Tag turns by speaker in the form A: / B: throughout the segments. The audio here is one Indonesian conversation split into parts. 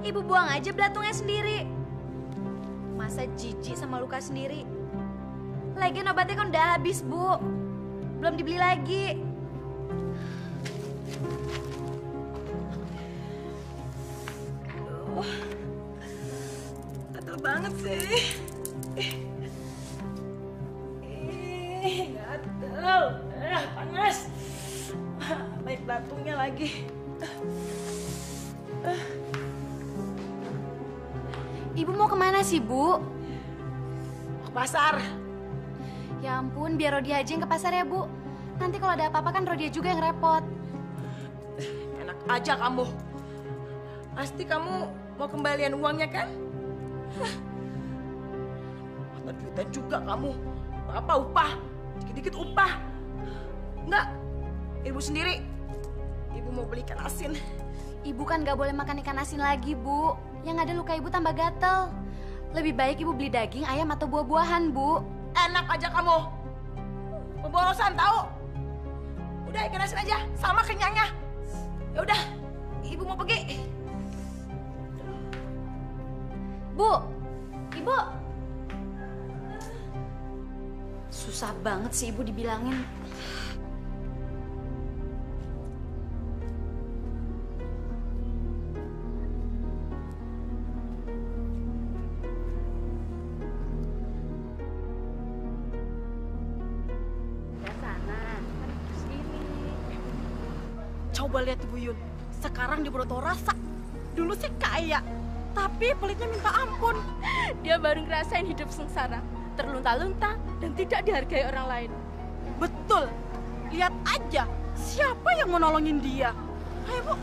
A: Ibu buang aja belatungnya sendiri. Masa jijik sama luka sendiri? Lagian obatnya kan udah habis, Bu. Belum dibeli lagi.
B: Aduh, gatel banget sih. Gatel. Panas. Baik belatungnya lagi.
A: Ibu mau kemana sih, Bu?
B: Ke pasar.
A: Ya ampun, biar Rodia aja yang ke pasar ya, Bu. Nanti kalau ada apa-apa kan Rodia juga yang repot.
B: Enak aja kamu. Pasti kamu mau kembalian uangnya kan? Ada duitan juga kamu. Apa upah? Dikit-dikit upah. Enggak. Ibu sendiri. Ibu mau beli ikan asin.
A: Ibu kan gak boleh makan ikan asin lagi, Bu. Yang ada luka ibu tambah gatel. Lebih baik ibu beli daging, ayam, atau buah-buahan, Bu.
B: Enak aja kamu. Pemborosan tahu? Udah ikan asin aja, sama kenyangnya. Ya udah, ibu mau pergi.
A: Bu, Ibu. Susah banget sih Ibu dibilangin.
B: Coba lihat Ibu Yun, sekarang dia baru tahu rasa. Dulu sih kaya, tapi pelitnya minta ampun.
C: Dia baru ngerasain hidup sengsara, terlunta-lunta dan tidak dihargai orang lain.
B: Betul, lihat aja siapa yang mau nolongin dia. Ayo Bu.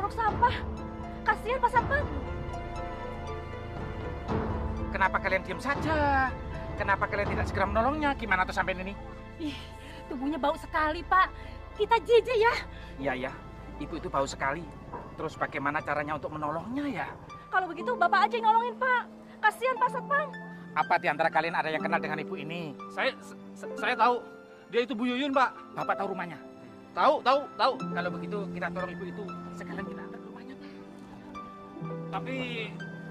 C: ngeruk sampah. Kasihan Pak Satpam.
D: Kenapa kalian diam saja? Kenapa kalian tidak segera menolongnya? Gimana tuh sampai ini?
C: Ih, tubuhnya bau sekali, Pak. Kita jijik ya.
D: Iya ya, ibu itu bau sekali. Terus bagaimana caranya untuk menolongnya ya?
C: Kalau begitu Bapak aja yang nolongin, Pak. Kasihan Pak Satpam.
D: Apa di antara kalian ada yang kenal dengan ibu ini?
E: Saya tahu. Dia itu Bu Yuyun, Pak.
D: Bapak tahu rumahnya?
E: Tahu.
D: Kalau begitu kita tolong ibu itu. Sekalian kita antar ke rumahnya.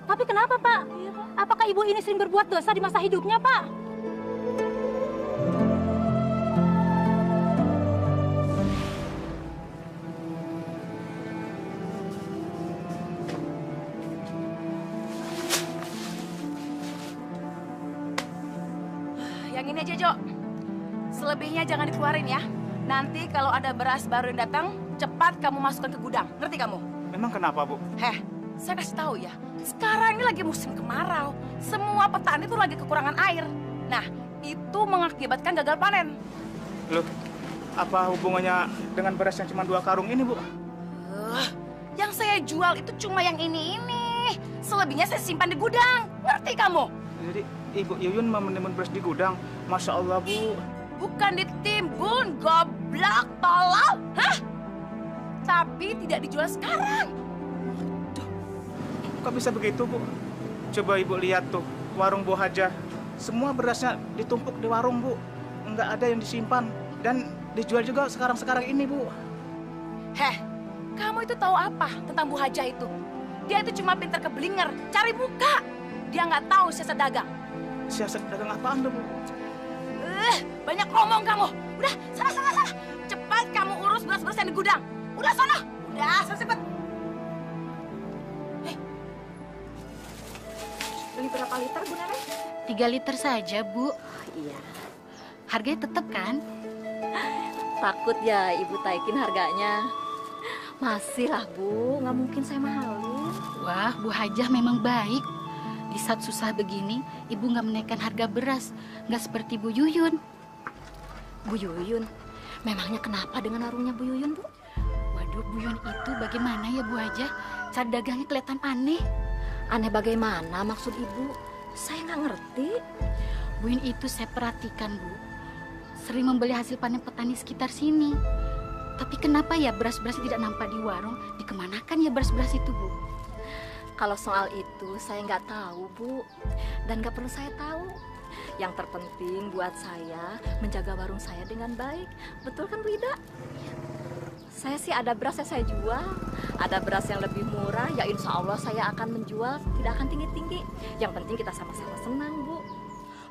C: Tapi kenapa, Pak? Apakah ibu ini sering berbuat dosa di masa hidupnya, Pak?
B: Yang ini aja, Jo. Selebihnya jangan dikeluarin ya. Nanti kalau ada beras baru yang datang, cepat kamu masukkan ke gudang. Ngerti kamu?
D: Memang kenapa, Bu?
B: Saya kasih tahu ya. Sekarang ini lagi musim kemarau. Semua petani itu lagi kekurangan air. Nah, itu mengakibatkan gagal panen.
D: Loh, apa hubungannya dengan beras yang cuma 2 karung ini, Bu?
B: Yang saya jual itu cuma yang ini. Selebihnya saya simpan di gudang. Ngerti kamu?
D: Jadi Ibu Yuyun mau menimbun beras di gudang. Masya Allah, Bu.
B: Bukan ditimbun, goblok, tolol. Hah? Tapi tidak dijual sekarang.
D: Kok bisa begitu, Bu? Coba Ibu lihat tuh, warung Bu Hajah. Semua berasnya ditumpuk di warung, Bu. Nggak ada yang disimpan. Dan dijual juga sekarang-sekarang ini, Bu.
B: Kamu itu tahu apa tentang Bu Hajah itu? Dia itu cuma pintar keblinger, cari muka. Dia nggak tahu siasat dagang.
D: Siasat dagang apaan tuh, Bu?
B: Banyak ngomong kamu. Udah, salah. Cepat kamu urus beras-beras yang di gudang. Udah, sana. Udah, cepet.
A: Beli berapa liter, Bu Neneng?
F: 3 liter saja, Bu.
A: Iya.
F: Harganya tetap kan?
A: Takut ya Ibu taikin harganya. Masih lah, Bu. Nggak mungkin saya mahalin.
F: Wah, Bu Hajah memang baik. Di saat susah begini, Ibu nggak menaikkan harga beras. Nggak seperti Bu Yuyun.
A: Bu Yuyun? Memangnya kenapa dengan warungnya Bu Yuyun, Bu?
F: Waduh, Bu Yuyun itu bagaimana ya, Bu Hajah? Cara dagangnya kelihatan aneh.
A: Aneh bagaimana maksud Ibu? Saya nggak ngerti.
F: Bu Yuyun itu saya perhatikan, Bu. Sering membeli hasil panen petani sekitar sini. Tapi kenapa ya beras-beras tidak nampak di warung? Dikemanakan ya beras-beras itu, Bu?
A: Kalau soal itu saya nggak tahu, Bu. Dan nggak perlu saya tahu. Yang terpenting buat saya menjaga warung saya dengan baik. Betul kan, Bu Ida? Saya sih ada beras yang saya jual. Ada beras yang lebih murah, ya insya Allah saya akan menjual. Tidak akan tinggi-tinggi. Yang penting kita sama-sama senang, Bu.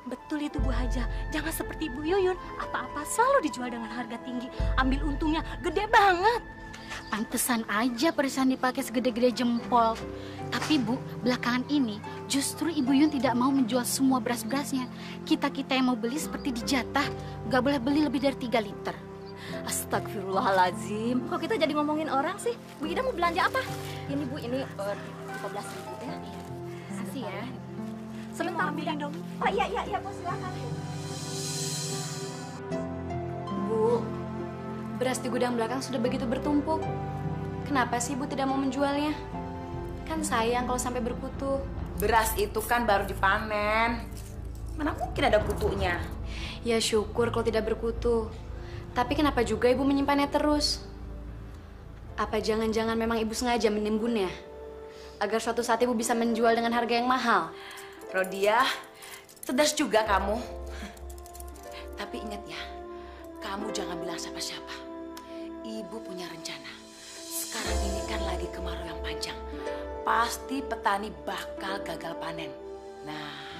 C: Betul itu Bu Hajah. Jangan seperti Bu Yuyun. Apa-apa selalu dijual dengan harga tinggi. Ambil untungnya gede banget.
F: Pantesan aja perisan dipakai segede-gede jempol. Tapi Bu, belakangan ini justru Ibu Yun tidak mau menjual semua beras-berasnya. Kita-kita yang mau beli seperti dijatah. Gak boleh beli lebih dari 3 liter.
A: Astagfirullahaladzim. Kok kita jadi ngomongin orang sih? Bu Ida mau belanja apa? Ini Bu, ini 15.000 ya.
F: Kasih ya.
A: Sebentar, Bu Ida. Oh iya Bu, silakan.
G: Bu, beras di gudang belakang sudah begitu bertumpuk. Kenapa sih Ibu tidak mau menjualnya? Kan sayang kalau sampai berkutu.
B: Beras itu kan baru dipanen. Mana mungkin ada kutunya?
G: Ya syukur kalau tidak berkutu. Tapi kenapa juga Ibu menyimpannya terus? Apa jangan-jangan memang Ibu sengaja menimbunnya? Agar suatu saat Ibu bisa menjual dengan harga yang mahal?
B: Rodia, cerdas juga kamu. Tapi ingat ya, kamu jangan bilang siapa-siapa. Ibu punya rencana. Sekarang ini kan lagi kemarau yang panjang. Pasti petani bakal gagal panen. Nah,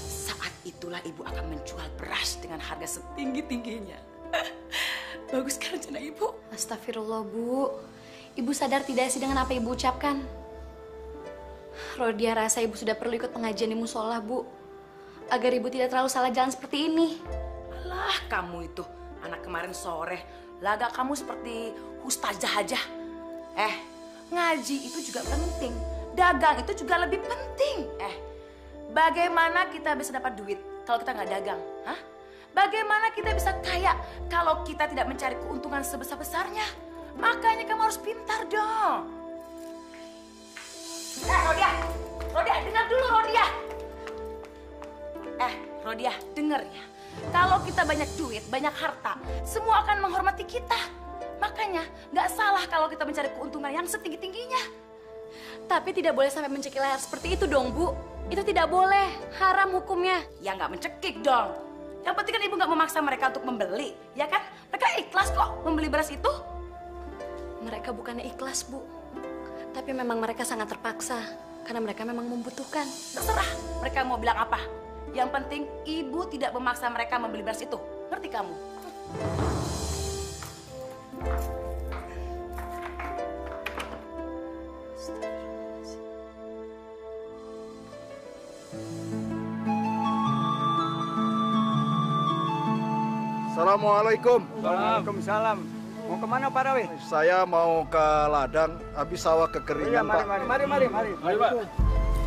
B: saat itulah ibu akan menjual beras dengan harga setinggi-tingginya. Bagus kan rencana ibu?
G: Astagfirullah, Bu. Ibu sadar tidak sih dengan apa Ibu ucapkan? Rodia rasa Ibu sudah perlu ikut pengajian di musola, Bu. Agar Ibu tidak terlalu salah jalan seperti ini.
B: Alah, kamu itu. Anak kemarin sore, laga kamu seperti ustazah aja. Ngaji itu juga penting. Dagang itu juga lebih penting. Bagaimana kita bisa dapat duit kalau kita nggak dagang? Hah? Bagaimana kita bisa kaya kalau kita tidak mencari keuntungan sebesar-besarnya? Makanya kamu harus pintar dong. Rodia! Rodia, dengar dulu Rodia! Rodia, dengar ya. Kalau kita banyak duit, banyak harta, semua akan menghormati kita. Makanya nggak salah kalau kita mencari keuntungan yang setinggi-tingginya.
G: Tapi tidak boleh sampai mencekik leher seperti itu dong, Bu. Itu tidak boleh, haram hukumnya.
B: Ya nggak mencekik dong. Yang penting kan ibu nggak memaksa mereka untuk membeli, ya kan? Mereka ikhlas kok membeli beras itu.
G: Mereka bukannya ikhlas, Bu. Tapi memang mereka sangat terpaksa. Karena mereka memang membutuhkan.
B: Terserah mereka mau bilang apa. Yang penting ibu tidak memaksa mereka membeli beras itu. Ngerti kamu?
H: Assalamualaikum.
I: Waalaikumsalam. Mau kemana Pak Rawi?
H: Saya mau ke ladang, habis sawah kekeringan, Pak.
I: Mari. Pak.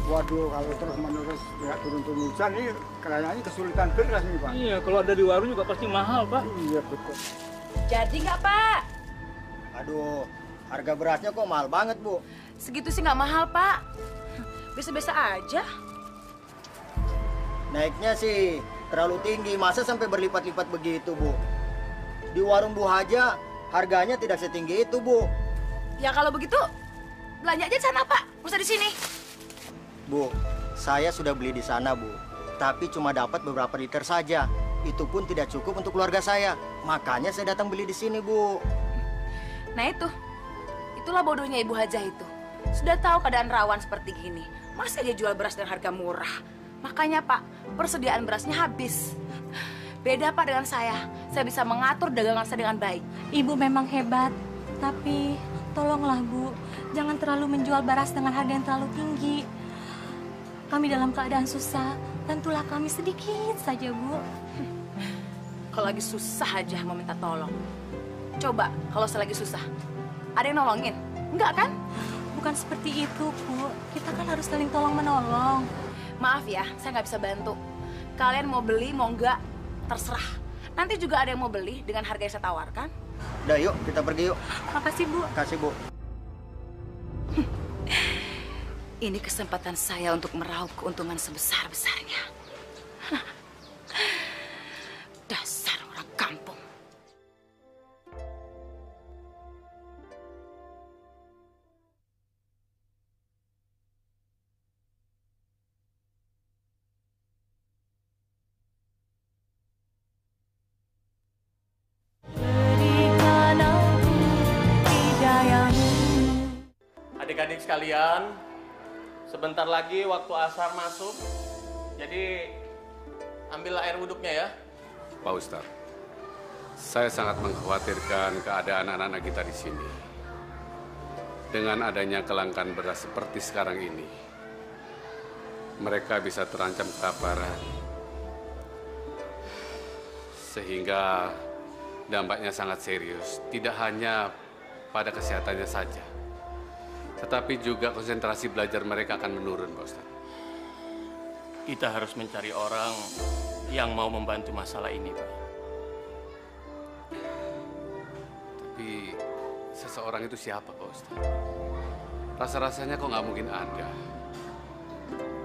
I: Waduh, kalau terus-menerus ya turun-turunan ini kayaknya kesulitan beras nih, Pak.
E: Iya, kalau ada di warung juga pasti mahal, Pak.
I: Iya, betul.
B: Jadi nggak, Pak?
J: Aduh, harga berasnya kok mahal banget, Bu.
B: Segitu sih nggak mahal, Pak. Biasa-biasa aja.
J: Naiknya sih terlalu tinggi, masa sampai berlipat-lipat begitu, Bu? Di warung Bu Haja, harganya tidak setinggi itu, Bu.
B: Ya kalau begitu, belanja aja di sana, Pak. Nggak usah di sini.
J: Bu, saya sudah beli di sana, Bu. Tapi cuma dapat beberapa liter saja. Itu pun tidak cukup untuk keluarga saya. Makanya saya datang beli di sini, Bu.
B: Nah itulah bodohnya Ibu Hajah itu. Sudah tahu keadaan rawan seperti gini, masa dia jual beras dengan harga murah? Makanya Pak, persediaan berasnya habis. Beda Pak dengan saya bisa mengatur dagangan saya dengan baik.
C: Ibu memang hebat, tapi tolonglah Bu, jangan terlalu menjual beras dengan harga yang terlalu tinggi. Kami dalam keadaan susah, bantulah kami sedikit saja, Bu.
B: Kalau lagi susah aja mau minta tolong. Coba kalau saya lagi susah, ada yang nolongin? Enggak kan?
C: Bukan seperti itu, Bu. Kita kan harus saling tolong-menolong.
B: Maaf ya, saya nggak bisa bantu. Kalian mau beli, mau enggak, terserah. Nanti juga ada yang mau beli dengan harga yang saya tawarkan.
J: Udah yuk, kita pergi yuk.
C: Makasih, Bu.
J: Makasih, Bu.
B: Ini kesempatan saya untuk meraup keuntungan sebesar-besarnya. Dasar orang kampung.
K: Adik-adik sekalian, sebentar lagi waktu asar masuk, jadi ambillah air wuduknya ya.
L: Pak Ustadz, saya sangat mengkhawatirkan keadaan anak-anak kita di sini. Dengan adanya kelangkaan beras seperti sekarang ini, mereka bisa terancam kelaparan. Sehingga dampaknya sangat serius, tidak hanya pada kesehatannya saja, tetapi juga konsentrasi belajar mereka akan menurun, Pak Ustadz.
K: Kita harus mencari orang yang mau membantu masalah ini, Pak.
L: Tapi seseorang itu siapa, Pak Ustadz? Rasa-rasanya kok nggak mungkin ada.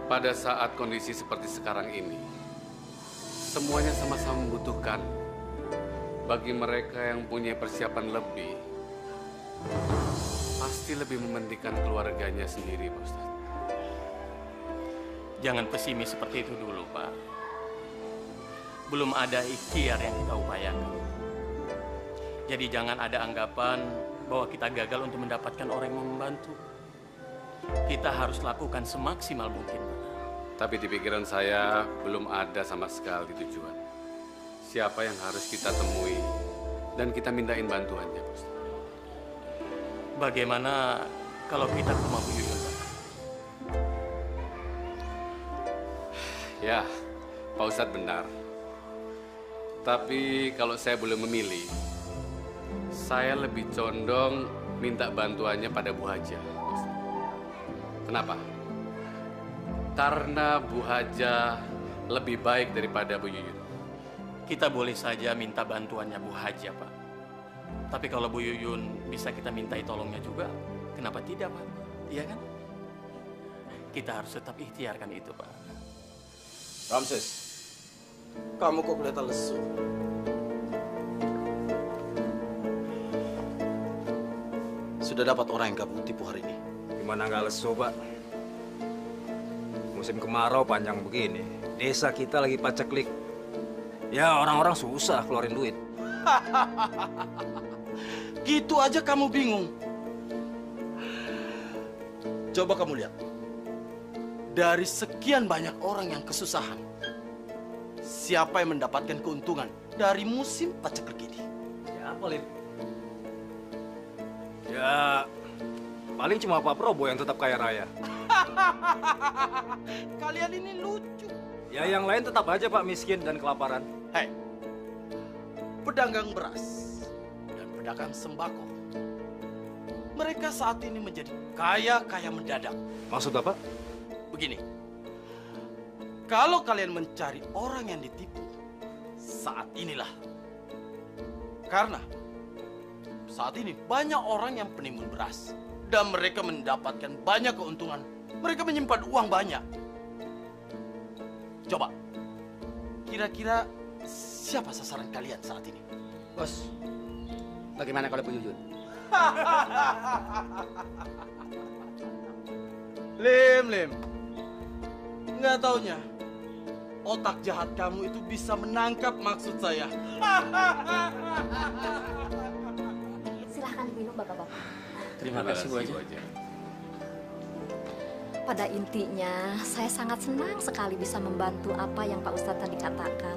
L: Pada saat kondisi seperti sekarang ini, semuanya sama-sama membutuhkan. Bagi mereka yang punya persiapan lebih, pasti lebih mementingkan keluarganya sendiri, Pak Ustadz.
K: Jangan pesimis seperti itu dulu, Pak. Belum ada ikhtiar yang kita upayakan. Jadi jangan ada anggapan bahwa kita gagal untuk mendapatkan orang yang membantu. Kita harus lakukan semaksimal mungkin, Pak.
L: Tapi di pikiran saya belum ada sama sekali tujuan. Siapa yang harus kita temui dan kita mintain bantuannya, Pak Ustadz.
K: Bagaimana kalau kita ke rumah Bu Yuyun, Pak?
L: Ya, Pak Ustadz benar. Tapi kalau saya boleh memilih, saya lebih condong minta bantuannya pada Bu Haja. Kenapa? Karena Bu Haja lebih baik daripada Bu Yuyun.
K: Kita boleh saja minta bantuannya Bu Haja, Pak. Tapi kalau Bu Yuyun bisa kita mintai tolongnya juga, kenapa tidak, Pak? Iya kan? kita harus tetap ikhtiarkan itu, Pak.
M: Ramses, kamu kok kelihatan lesu? Sudah dapat orang yang kamu tipu hari ini?
N: Gimana nggak lesu, Pak? Musim kemarau panjang begini. Desa kita lagi paceklik. Ya, orang-orang susah keluarin duit.
M: Gitu aja kamu bingung. Coba kamu lihat. Dari sekian banyak orang yang kesusahan, siapa yang mendapatkan keuntungan dari musim paceklik ini?
N: Ya, paling. Ya, paling cuma Pak Prabowo yang tetap kaya raya.
M: Kalian ini lucu.
N: Ya, yang lain tetap aja, Pak, miskin dan kelaparan.
M: Hei, pedagang beras dan pedagang sembako, mereka saat ini menjadi kaya mendadak.
N: Maksud Bapak?
M: Begini, kalau kalian mencari orang yang ditipu, saat inilah. Karena saat ini banyak orang yang penimbun beras dan mereka mendapatkan banyak keuntungan. Mereka menyimpan uang banyak. Coba, kira-kira siapa sasaran kalian saat ini?
O: Bos, bagaimana kalau Bu Yuyun?
M: Lim. Nggak taunya, otak jahat kamu itu bisa menangkap maksud saya.
A: Silahkan diminum, Bapak-Bapak.
K: Terima kasih, Bu Haja.
A: Pada intinya, saya sangat senang sekali bisa membantu apa yang Pak Ustadz tadi katakan.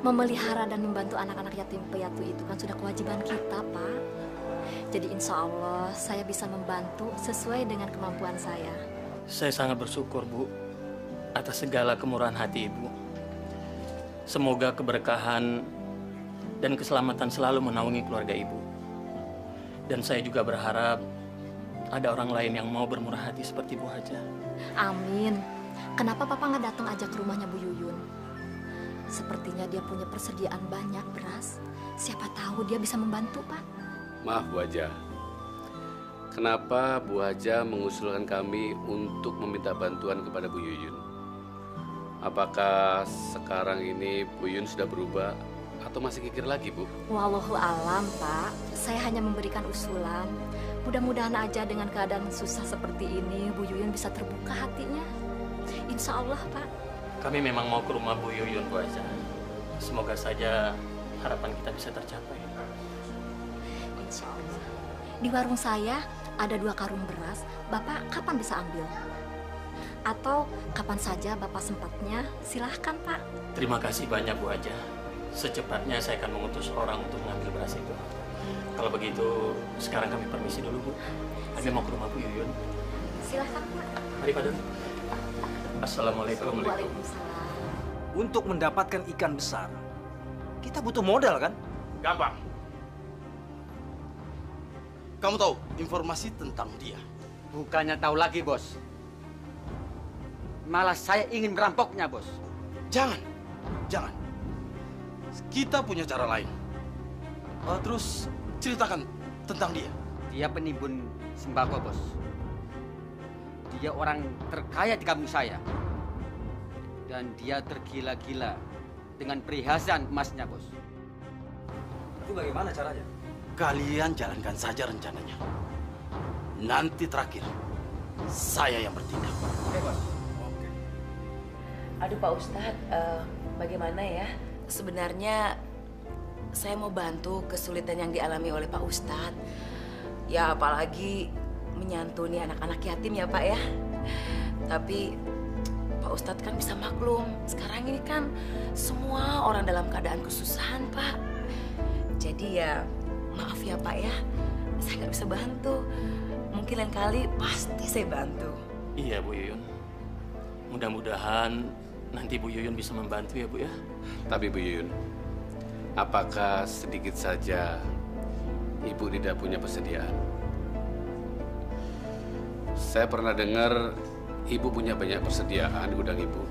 A: Memelihara dan membantu anak-anak yatim piatu itu kan sudah kewajiban kita, Pak. Jadi insya Allah saya bisa membantu sesuai dengan kemampuan saya.
K: Saya sangat bersyukur, Bu, atas segala kemurahan hati Ibu. Semoga keberkahan dan keselamatan selalu menaungi keluarga Ibu. Dan saya juga berharap ada orang lain yang mau bermurah hati seperti Bu Haja.
A: Amin. Kenapa Papa nggak datang aja ke rumahnya Bu Yuyun? Sepertinya dia punya persediaan banyak beras. Siapa tahu dia bisa membantu, Pak.
L: Maaf, Bu Haja. Kenapa Bu Haja mengusulkan kami untuk meminta bantuan kepada Bu Yuyun? Apakah sekarang ini Bu Yuyun sudah berubah atau masih kikir lagi, Bu?
A: Wallahu alam, Pak. Saya hanya memberikan usulan. Mudah-mudahan aja dengan keadaan susah seperti ini, Bu Yuyun bisa terbuka hatinya. Insya Allah, Pak.
K: Kami memang mau ke rumah Bu Yuyun, Bu Haja. Semoga saja harapan kita bisa tercapai.
A: Insya Allah. Di warung saya ada 2 karung beras. Bapak kapan bisa ambil? Atau kapan saja Bapak sempatnya, silahkan, Pak.
K: Terima kasih banyak, Bu Haja. Secepatnya saya akan mengutus orang untuk mengambil beras itu. Kalau begitu, sekarang kami permisi dulu, Bu. Kami mau ke rumah Bu Yuyun.
A: Silahkan, Pak.
K: Mari, Pak Dun. Assalamualaikum.
A: Waalaikumsalam.
N: Untuk mendapatkan ikan besar, kita butuh modal, kan?
M: Gampang. Kamu tahu informasi tentang dia?
O: Bukannya tahu lagi, Bos. Malah saya ingin merampoknya, Bos.
M: Jangan. Kita punya cara lain. Terus ceritakan tentang dia.
O: Dia penimbun sembako, Bos. Dia orang terkaya di kampung saya. Dan dia tergila-gila dengan perhiasan emasnya, Bos.
N: Itu bagaimana caranya?
M: Kalian jalankan saja rencananya. Nanti terakhir, saya yang bertindak.
B: Oke, Bos. Aduh, Pak Ustadz, bagaimana ya? Sebenarnya saya mau bantu kesulitan yang dialami oleh Pak Ustadz. Ya, apalagi menyantuni anak-anak yatim ya, Pak ya. Tapi Pak Ustadz kan bisa maklum, sekarang ini kan semua orang dalam keadaan kesusahan, Pak. Jadi ya, maaf ya, Pak ya. Saya nggak bisa bantu. Mungkin lain kali pasti saya bantu.
K: Iya, Bu Yuyun. Mudah-mudahan nanti Bu Yuyun bisa membantu ya, Bu ya.
L: Tapi Bu Yuyun, apakah sedikit saja Ibu tidak punya persediaan? Saya pernah dengar Ibu punya banyak persediaan di gudang Ibu.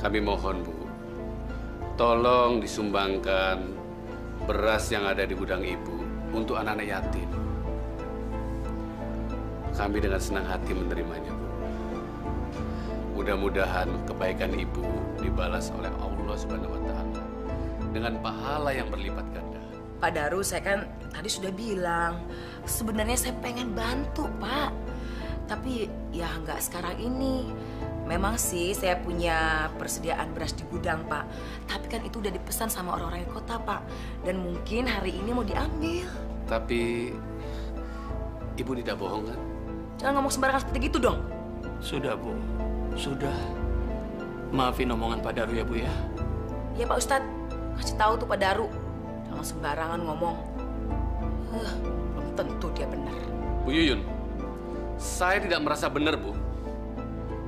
L: Kami mohon, Bu, tolong disumbangkan beras yang ada di gudang Ibu untuk anak-anak yatim. Kami dengan senang hati menerimanya, Bu. Mudah-mudahan kebaikan Ibu dibalas oleh Allah Subhanahu wa Ta'ala dengan pahala yang berlipat ganda.
B: Pak Daru, saya kan tadi sudah bilang, sebenarnya saya pengen bantu, Pak. Tapi ya nggak sekarang ini. Memang sih saya punya persediaan beras di gudang, Pak. Tapi kan itu udah dipesan sama orang-orang di kota, Pak. Dan mungkin hari ini mau diambil.
L: Tapi Ibu tidak bohong kan?
B: Jangan ngomong sembarangan seperti gitu dong.
K: Sudah, Bu. Sudah. Maafin omongan Pak Daru ya, Bu ya.
B: Iya, Pak Ustadz. Kasih tahu tuh Pak Daru. Jangan sembarangan ngomong. Belum tentu dia benar.
L: Bu Yuyun, saya tidak merasa benar, Bu.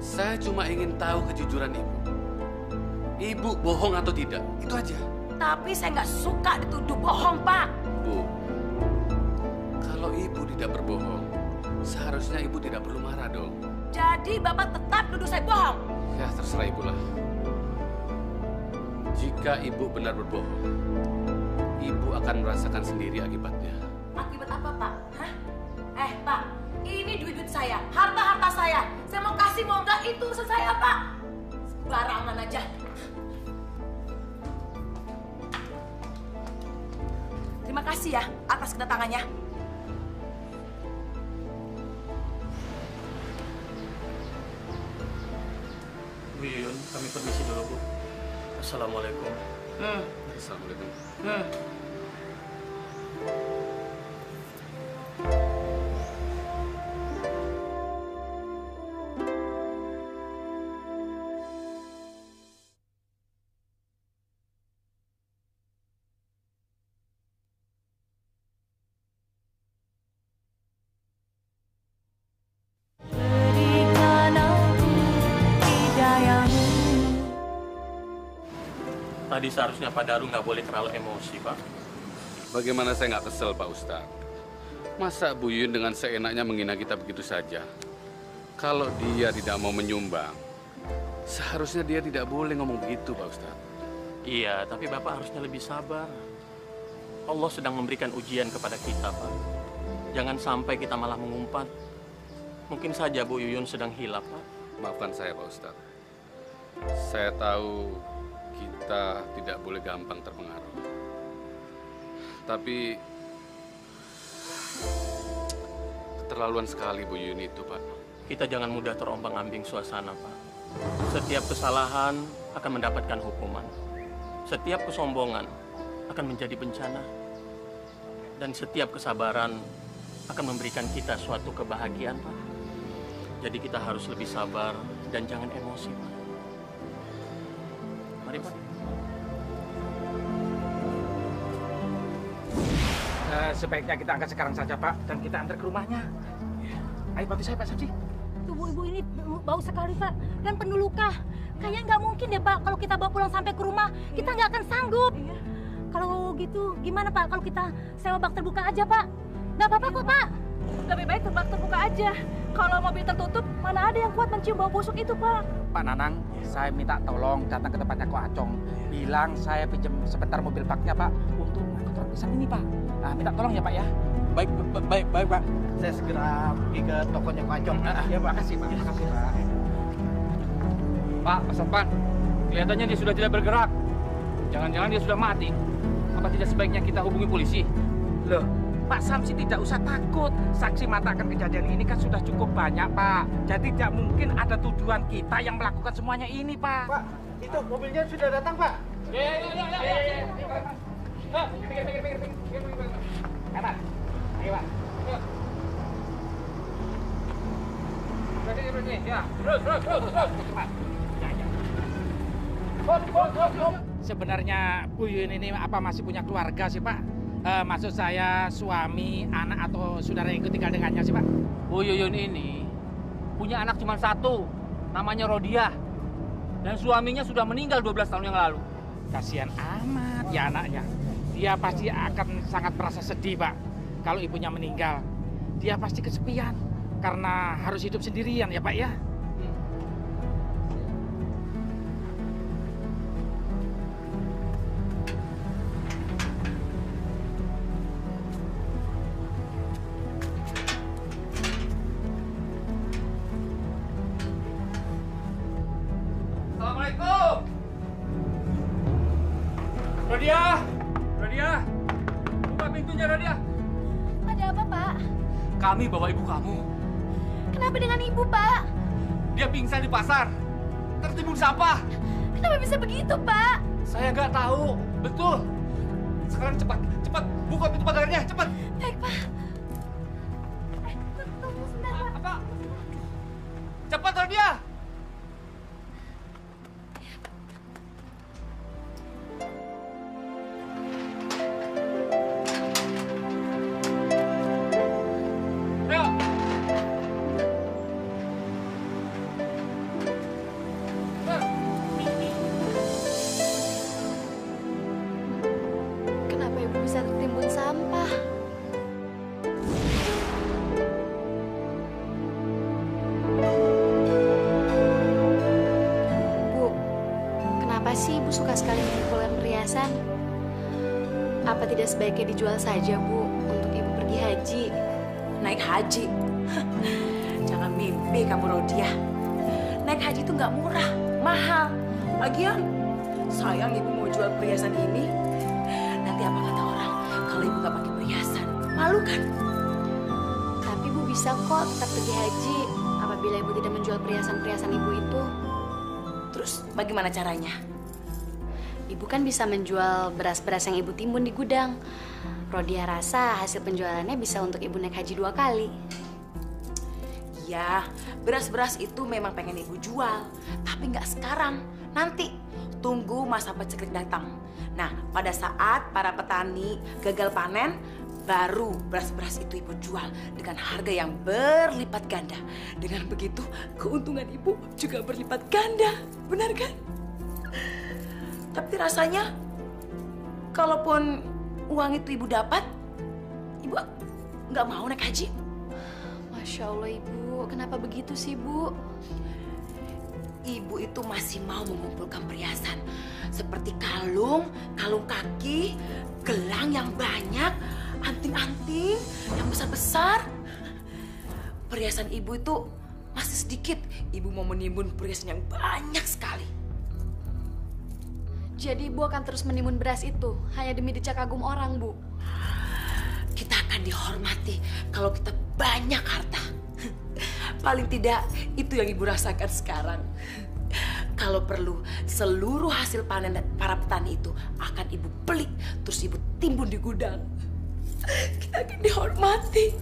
L: Saya cuma ingin tahu kejujuran Ibu. Ibu bohong atau tidak, itu aja.
B: Tapi saya nggak suka dituduh bohong, Pak.
L: Bu, kalau Ibu tidak berbohong, seharusnya Ibu tidak perlu marah dong.
B: Jadi Bapak tetap nuduh saya bohong?
L: Ya, terserah Ibu lah. Jika Ibu benar berbohong, Ibu akan merasakan sendiri akibatnya.
B: Akibat apa, Pak? Hah? Pak, ini duit-duit saya, harta-harta saya. Saya mau kasih, mau enggak, itu urusan saya, Pak. Sembarangan aja. Terima kasih ya atas kedatangannya.
K: Bu Yuyun, kami permisi dulu, Bu. Assalamualaikum.
L: Assalamualaikum.
K: Tadi seharusnya Pak Daru nggak boleh terlalu emosi, Pak.
L: Bagaimana saya nggak kesel, Pak Ustadz? Masa Bu Yuyun dengan seenaknya menghina kita begitu saja? Kalau dia tidak mau menyumbang, seharusnya dia tidak boleh ngomong begitu, Pak Ustadz.
K: Iya, tapi Bapak harusnya lebih sabar. Allah sedang memberikan ujian kepada kita, Pak. Jangan sampai kita malah mengumpat. Mungkin saja Bu Yuyun sedang hilaf, Pak.
L: Maafkan saya, Pak Ustadz. Saya tahu kita tidak boleh gampang terpengaruh. Tapi keterlaluan sekali Bu Yuyun itu, Pak.
K: Kita jangan mudah terombang-ambing suasana, Pak. Setiap kesalahan akan mendapatkan hukuman. Setiap kesombongan akan menjadi bencana. Dan setiap kesabaran akan memberikan kita suatu kebahagiaan, Pak. Jadi kita harus lebih sabar dan jangan emosi, Pak. Mari, Pak.
D: Sebaiknya kita angkat sekarang saja, Pak, dan kita antar ke rumahnya. Ayo bantu saya, Pak Samsi.
C: Tubuh ibu ini bau sekali, Pak, dan penuh luka. Kayaknya nggak mungkin deh, Pak, kalau kita bawa pulang sampai ke rumah, kita nggak akan sanggup. Kalau gitu, gimana, Pak, kalau kita sewa bak terbuka aja, Pak? Nggak apa-apa kok, Pak.
A: Lebih baik bak terbuka aja. Kalau mobil tertutup, mana ada yang kuat mencium bau busuk itu, Pak?
P: Pak Nanang, saya minta tolong datang ke tempatnya Ko Acong. Bilang saya pinjam sebentar mobil baknya, Pak, untuk mengangkut orang pisang ini, Pak. Nah, minta tolong ya, Pak ya.
D: Baik, Pak. Saya segera pergi ke tokonya Ko Acong. Ya, Pak. Makasih, Pak. Makasih, Pak.
E: Pak Sofpan, kelihatannya dia sudah tidak bergerak. Jangan-jangan dia sudah mati. Apa tidak sebaiknya kita hubungi polisi?
P: Loh, Pak Samsi tidak usah takut. Saksi mata akan kejadian ini kan sudah cukup banyak, Pak. Jadi tidak mungkin ada tuduhan kita yang melakukan semuanya ini, Pak.
D: Pak, itu mobilnya sudah datang, Pak.
E: Pinggir.
P: Kanan. Ayo, Pak.
E: Berhenti. Ya, terus.
P: Cepat. Ya. Sebenarnya Bu Yuyun ini apa masih punya keluarga sih, Pak? Maksud saya suami, anak atau saudara yang ikut tinggal dengannya sih, Pak?
E: Bu Yuyun ini punya anak cuma satu, namanya Rodiah. Dan suaminya sudah meninggal 12 tahun yang lalu.
P: Kasihan amat ya anaknya. Dia pasti akan sangat merasa sedih, Pak. Kalau ibunya meninggal, dia pasti kesepian karena harus hidup sendirian ya, Pak ya.
E: Assalamualaikum. Rodia, Rodia, buka pintunya Rodia.
G: Ada apa, Pak?
E: Kami bawa ibu kamu.
G: Kenapa dengan ibu, Pak?
E: Dia pingsan di pasar, tertimbun sampah.
G: Kenapa bisa begitu, Pak?
E: Saya nggak tahu, betul. Sekarang cepat, cepat buka pintu pagarnya, cepat.
G: Baik, Pak. Tunggu sebentar, Pak.
E: Apa? Cepat, Rodia.
G: Kenapa ibu bisa tertimbun sampah? Bu, kenapa sih ibu suka sekali mengumpulkan perhiasan? Apa tidak sebaiknya dijual saja, Bu, untuk ibu pergi haji?
B: Naik haji? Jangan mimpi kamu, Rodia. Naik haji itu nggak murah, mahal. Lagian, sayang ibu mau jual perhiasan ini. Nanti apa kata orang kalau ibu nggak pakai perhiasan? Malu kan?
G: Tapi ibu bisa kok tetap pergi haji apabila ibu tidak menjual perhiasan-perhiasan ibu itu.
B: Terus bagaimana caranya?
G: Ibu kan bisa menjual beras-beras yang ibu timbun di gudang. Rodia rasa hasil penjualannya bisa untuk ibu naik haji 2 kali.
B: Ya, beras-beras itu memang pengen ibu jual, tapi nggak sekarang. Nanti tunggu masa paceklik datang. Nah, pada saat para petani gagal panen, baru beras-beras itu ibu jual dengan harga yang berlipat ganda. Dengan begitu, keuntungan ibu juga berlipat ganda. Benar kan? Tapi rasanya, kalaupun uang itu ibu dapat, ibu nggak mau naik haji.
G: Masya Allah, Ibu. Kenapa begitu sih, Bu?
B: Ibu itu masih mau mengumpulkan perhiasan seperti kalung, kalung kaki, gelang yang banyak, anting-anting yang besar-besar. Perhiasan ibu itu masih sedikit. Ibu mau menimbun perhiasan yang banyak sekali.
G: Jadi Ibu akan terus menimbun beras itu hanya demi dicak kagum orang, Bu?
B: Kita akan dihormati kalau kita banyak harta. Paling tidak itu yang ibu rasakan sekarang. Kalau perlu, seluruh hasil panen para petani itu akan ibu beli, terus ibu timbun di gudang. Kita akan dihormati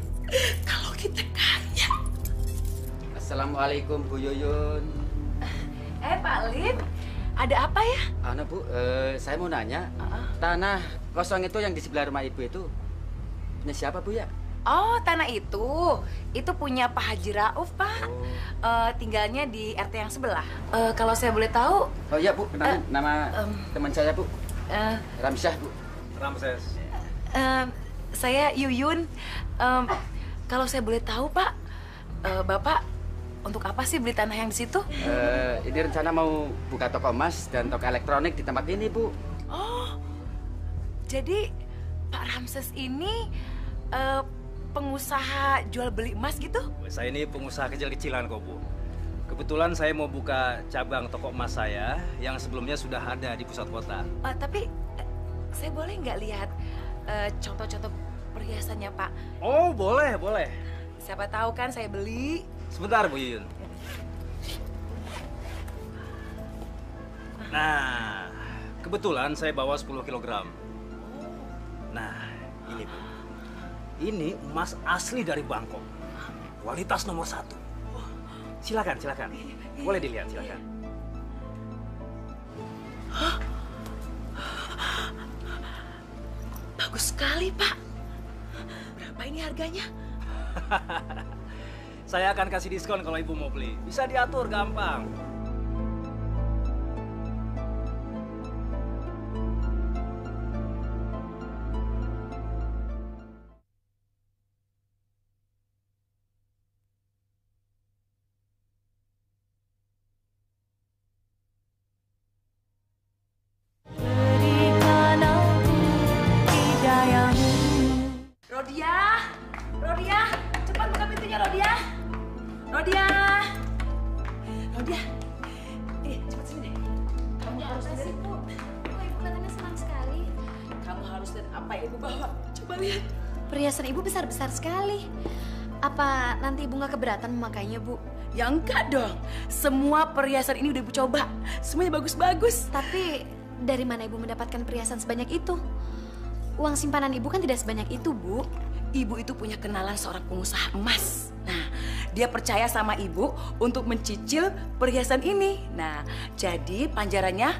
B: kalau kita kaya.
O: Assalamualaikum Bu Yuyun.
B: Pak Lin, ada apa ya?
O: Bu, saya mau nanya, tanah kosong itu yang di sebelah rumah ibu itu punya siapa Bu ya?
B: Oh, tanah itu punya Pak Haji Rauf, Pak. Tinggalnya di RT yang sebelah. Kalau saya boleh tahu?
O: Oh iya Bu, kenalin nama teman saya Bu. Ramsyah Bu.
N: Ramses.
B: Saya Yuyun. Kalau saya boleh tahu, Pak, Bapak untuk apa sih beli tanah yang di situ?
O: Ini rencana mau buka toko emas dan toko elektronik di tempat ini Bu.
B: Oh, jadi Pak Ramses ini pengusaha jual beli emas gitu?
N: Saya ini pengusaha kecil-kecilan kok, Bu. Kebetulan saya mau buka cabang toko emas saya yang sebelumnya sudah ada di pusat kota.
B: Tapi saya boleh nggak lihat contoh-contoh perhiasannya, Pak?
N: Oh, boleh, boleh.
B: Siapa tahu kan saya beli.
N: Sebentar, Bu Yun. Nah, kebetulan saya bawa 10 kg. Nah, ini Bu. Ini emas asli dari Bangkok. Kualitas nomor 1. Silakan, silakan. Boleh dilihat, silakan.
B: Bagus sekali, Pak. Berapa ini harganya?
N: Saya akan kasih diskon kalau Ibu mau beli. Bisa diatur gampang.
B: Rodia, Rodia, cepat buka pintunya, Rodia. Rodia, Rodia. harus lihat.
G: Bu? Kok ibu kelihatannya senang sekali?
B: Kamu harus lihat apa yang ibu bawa. Coba lihat.
G: Perhiasan ibu besar-besar sekali. Apa nanti ibu nggak keberatan memakainya, Bu?
B: Ya enggak dong. Semua perhiasan ini udah ibu coba. Semuanya bagus-bagus.
G: Tapi dari mana ibu mendapatkan perhiasan sebanyak itu? Uang simpanan ibu kan tidak sebanyak itu, Bu.
B: Ibu itu punya kenalan seorang pengusaha emas. Nah, dia percaya sama ibu untuk mencicil perhiasan ini. Nah, jadi panjarannya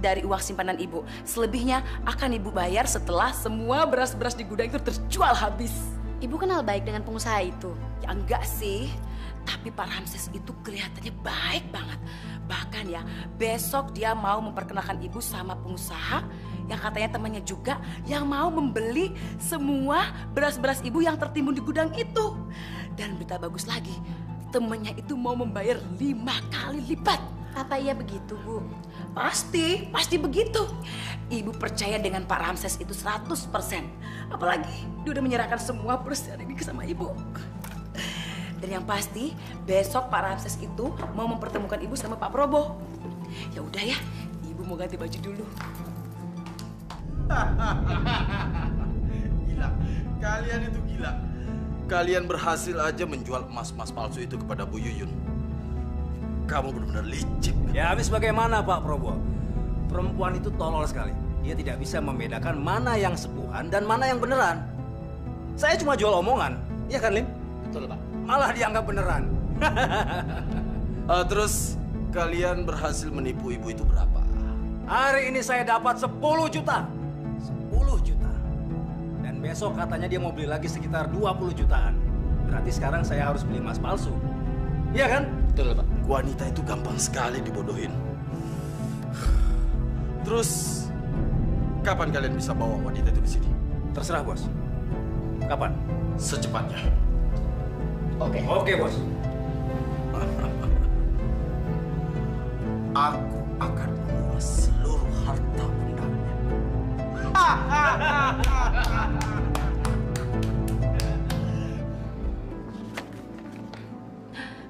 B: dari uang simpanan ibu. Selebihnya akan ibu bayar setelah semua beras-beras di gudang itu terjual habis.
G: Ibu kenal baik dengan pengusaha itu?
B: Ya enggak sih. Tapi Pak Ramses itu kelihatannya baik banget. Bahkan ya, besok dia mau memperkenalkan ibu sama pengusaha yang katanya temannya juga yang mau membeli semua beras-beras ibu yang tertimbun di gudang itu. Dan berita bagus lagi, temannya itu mau membayar 5 kali lipat.
G: Apa iya begitu, Bu?
B: Pasti begitu. Ibu percaya dengan Pak Ramses itu 100%. Apalagi dia udah menyerahkan semua perusahaan ini sama ibu. Dan yang pasti besok Pak Ramses itu mau mempertemukan ibu sama Pak Probo. Ya udah ya, ibu mau ganti baju dulu.
M: Gila, kalian itu gila. Kalian berhasil aja menjual emas-emas palsu itu kepada Bu Yuyun. Kamu benar-benar licik.
N: Ya habis bagaimana Pak Probo? Perempuan itu tolol sekali. Dia tidak bisa membedakan mana yang sepuhan dan mana yang beneran. Saya cuma jual omongan, iya kan Lim?
M: Betul Pak.
N: Malah dianggap beneran.
M: Terus kalian berhasil menipu ibu itu berapa?
N: Hari ini saya dapat 10 juta. 10 juta. Dan besok katanya dia mau beli lagi sekitar 20 jutaan. Berarti sekarang saya harus beli emas palsu. Iya kan?
M: Betul Pak. Wanita itu gampang sekali dibodohin. Terus kapan kalian bisa bawa wanita itu ke sini?
N: Terserah bos. Kapan?
M: Secepatnya.
N: Oke. Oke bos.
M: Aku akan menguras seluruh harta bendanya.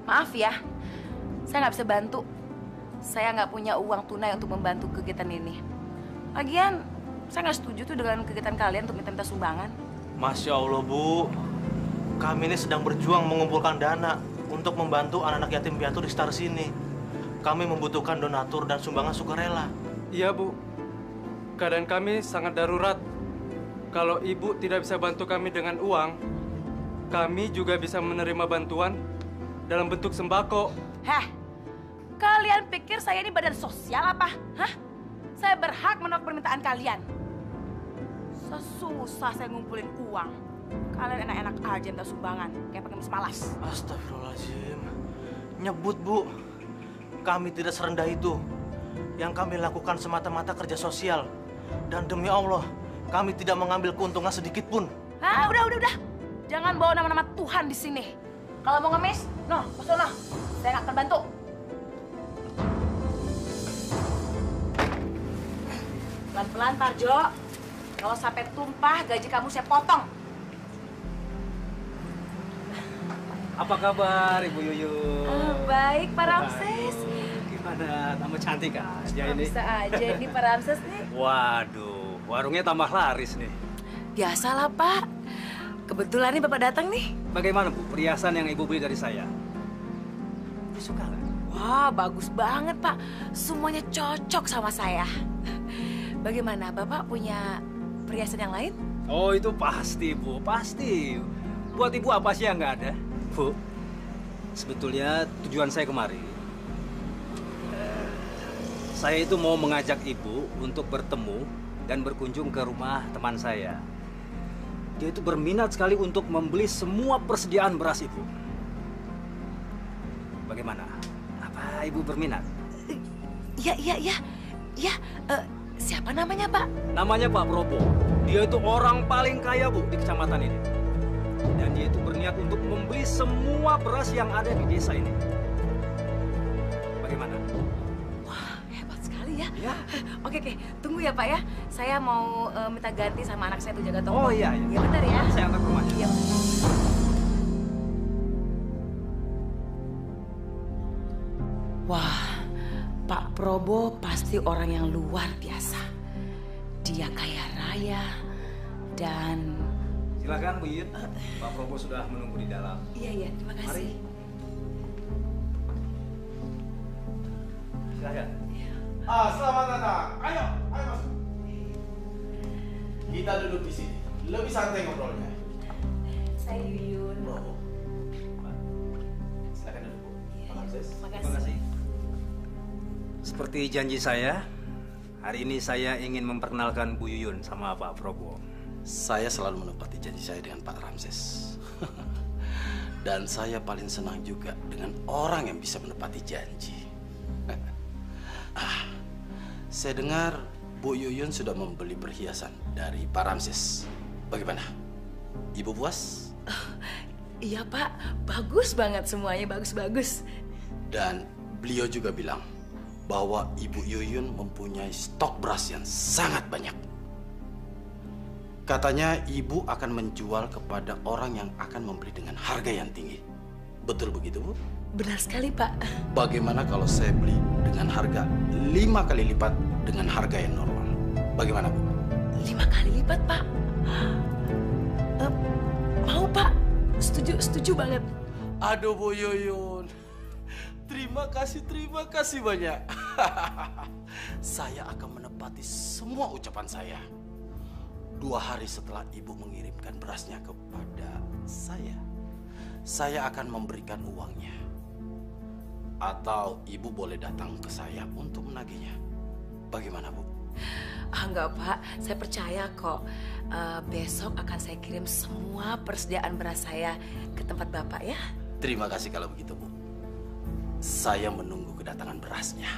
B: Maaf ya, saya nggak bisa bantu. Saya nggak punya uang tunai untuk membantu kegiatan ini. Lagian, saya nggak setuju tuh dengan kegiatan kalian untuk minta sumbangan.
Q: Masya Allah, Bu. Kami ini sedang berjuang mengumpulkan dana untuk membantu anak-anak yatim piatu di sekitar sini. Kami membutuhkan donatur dan sumbangan sukarela.
R: Iya, Bu. Keadaan kami sangat darurat. Kalau Ibu tidak bisa bantu kami dengan uang, kami juga bisa menerima bantuan dalam bentuk sembako.
B: Heh, kalian pikir saya ini badan sosial apa? Hah? Saya berhak menolak permintaan kalian. Sesusah saya ngumpulin uang. Kalian enak-enak aja minta sumbangan, kayak pengemis malas.
Q: Astagfirullahaladzim. Nyebut, Bu. Kami tidak serendah itu. Yang kami lakukan semata-mata kerja sosial. Dan demi Allah, kami tidak mengambil keuntungan sedikit pun.
B: Hah, udah. Jangan bawa nama-nama Tuhan di sini. Kalau mau ngemis, noh, kesana. Saya nggak akan bantu. Pelan-pelan, Parjo. Kalau sampai tumpah, gaji kamu saya potong.
N: Apa kabar Ibu Yuyun?
B: Baik, Pak Ramses.
N: Gimana? Tambah cantik aja ini.
B: Bisa aja ini Pak Ramses nih.
N: Waduh, warungnya tambah laris nih.
B: Biasalah, Pak. Kebetulan nih Bapak datang nih.
N: Bagaimana Bu, perhiasan yang Ibu beli dari saya? Ibu suka nggak?
B: Wah, bagus banget, Pak. Semuanya cocok sama saya. Bagaimana, Bapak punya perhiasan yang lain?
N: Oh, itu pasti, Bu. Pasti. Buat Ibu apa sih yang nggak ada? Bu, sebetulnya tujuan saya kemari, saya itu mau mengajak Ibu untuk bertemu dan berkunjung ke rumah teman saya. Dia itu berminat sekali untuk membeli semua persediaan beras Ibu. Bagaimana? Apa Ibu berminat?
B: Iya. Siapa namanya, Pak?
N: Namanya Pak Probo. Dia itu orang paling kaya, Bu, di kecamatan ini. Dan dia itu berniat untuk membeli semua beras yang ada di desa ini. Bagaimana?
B: Wah, hebat sekali ya.
N: Ya.
B: Oke, tunggu ya Pak ya. Saya mau minta ganti sama anak saya tuh jaga toko.
N: Oh iya.
B: Iya bentar ya.
N: Saya antar ke rumahnya.
B: Iya. Wah, Pak Probo pasti orang yang luar biasa. Dia kaya raya dan...
N: Silakan Bu Yuyun. Pak Probo sudah menunggu di dalam.
B: Iya, terima kasih.
N: Silakan.
M: Selamat datang. Ayo masuk. Kita duduk di sini. Lebih santai ngobrolnya.
B: Saya Yuyun.
M: Silakan duduk, Bu.
B: Terima
N: kasih. Seperti janji saya, hari ini saya ingin memperkenalkan Bu Yuyun sama Pak Probo.
M: Saya selalu menepati janji saya dengan Pak Ramses. Dan saya paling senang juga dengan orang yang bisa menepati janji. Saya dengar Bu Yuyun sudah membeli perhiasan dari Pak Ramses. Bagaimana? Ibu puas?
B: Iya Pak, bagus banget semuanya, bagus-bagus.
M: Dan beliau juga bilang bahwa Ibu Yuyun mempunyai stok beras yang sangat banyak. Katanya ibu akan menjual kepada orang yang akan membeli dengan harga yang tinggi. Betul begitu, Bu?
B: Benar sekali, Pak.
M: Bagaimana kalau saya beli dengan harga 5 kali lipat dengan harga yang normal? Bagaimana, Bu?
B: 5 kali lipat, Pak? Mau, Pak. Setuju banget.
M: Aduh, Bu Yuyun. Terima kasih banyak. Saya akan menepati semua ucapan saya. 2 hari setelah ibu mengirimkan berasnya kepada saya akan memberikan uangnya. Atau ibu boleh datang ke saya untuk menagihnya. Bagaimana, Bu?
B: Enggak, Pak. Saya percaya kok. Besok akan saya kirim semua persediaan beras saya ke tempat Bapak ya.
M: Terima kasih kalau begitu, Bu. Saya menunggu kedatangan berasnya.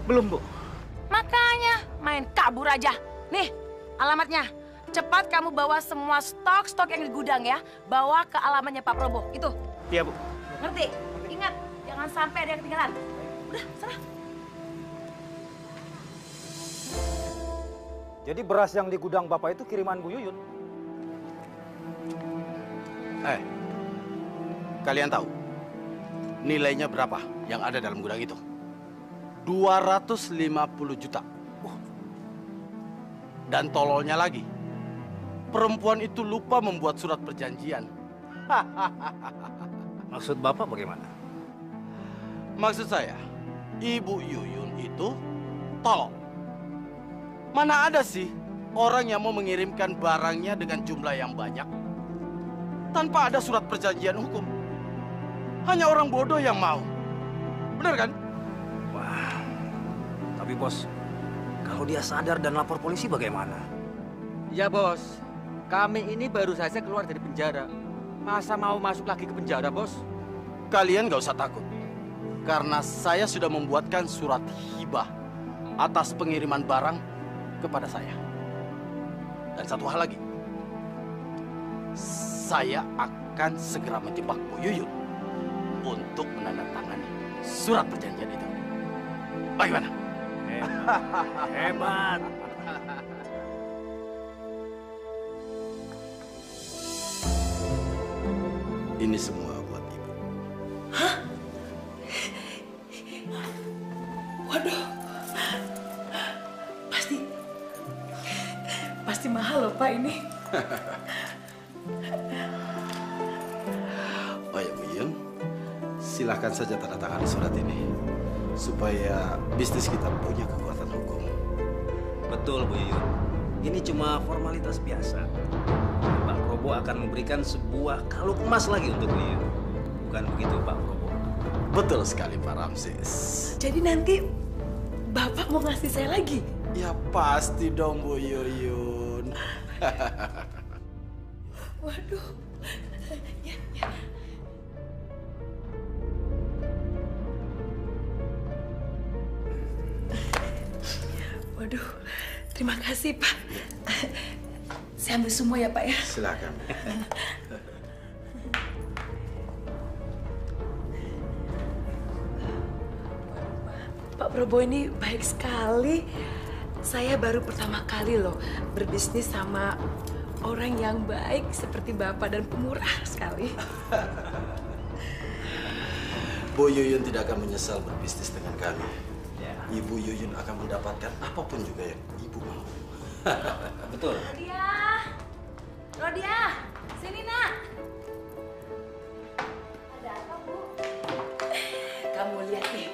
D: Belum, Bu.
B: Makanya main kabur aja. Nih, alamatnya. Cepat kamu bawa semua stok yang di gudang ya. Bawa ke alamatnya Pak Probo. Itu.
D: Iya, Bu.
B: Ngerti? Ingat, jangan sampai ada yang ketinggalan. Udah, sana.
N: Jadi beras yang di gudang Bapak itu kiriman Bu Yuyun?
M: Kalian tahu nilainya berapa yang ada dalam gudang itu? 250 juta. Dan tololnya lagi, perempuan itu lupa membuat surat perjanjian.
N: Maksud Bapak bagaimana?
M: Maksud saya, Ibu Yuyun itu tolol. Mana ada sih orang yang mau mengirimkan barangnya dengan jumlah yang banyak tanpa ada surat perjanjian hukum? Hanya orang bodoh yang mau. Benar kan?
N: Wah, tapi bos, kalau dia sadar dan lapor polisi bagaimana?
O: Ya bos, kami ini baru saja keluar dari penjara. Masa mau masuk lagi ke penjara, bos?
M: Kalian gak usah takut. Karena saya sudah membuatkan surat hibah atas pengiriman barang kepada saya. Dan satu hal lagi, saya akan segera menjebak Bu Yuyun untuk menandatangani surat perjanjian itu. Bagaimana?
N: Hebat.
M: Ini semua buat Ibu.
B: Hah? Waduh. Pasti mahal loh Pak ini.
M: Oh ya Bu Yuyun, silahkan saja tanda tangan surat ini supaya bisnis kita punya kekuatan hukum.
N: Betul Bu Yuyun, ini cuma formalitas biasa. Pak Probo akan memberikan sebuah kalung emas lagi untuk Bu Yuyun. Bukan begitu Pak Probo?
M: Betul sekali Pak Ramses.
B: Jadi nanti Bapak mau ngasih saya lagi?
M: Ya pasti dong Bu Yuyun.
B: Aduh. Ya, ya. Waduh, terima kasih Pak. Saya ambil semua ya Pak ya.
S: Silakan.
B: Pak Prabowo ini baik sekali. Saya baru pertama kali loh berbisnis sama orang yang baik seperti Bapak dan pemurah sekali.
S: Bu Yuyun tidak akan menyesal berbisnis dengan kami. Ibu Yuyun akan mendapatkan apapun juga yang Ibu mau.
N: Betul.
B: Rodia! Rodia! Sini nak! Ada apa Bu? Kamu lihat nih.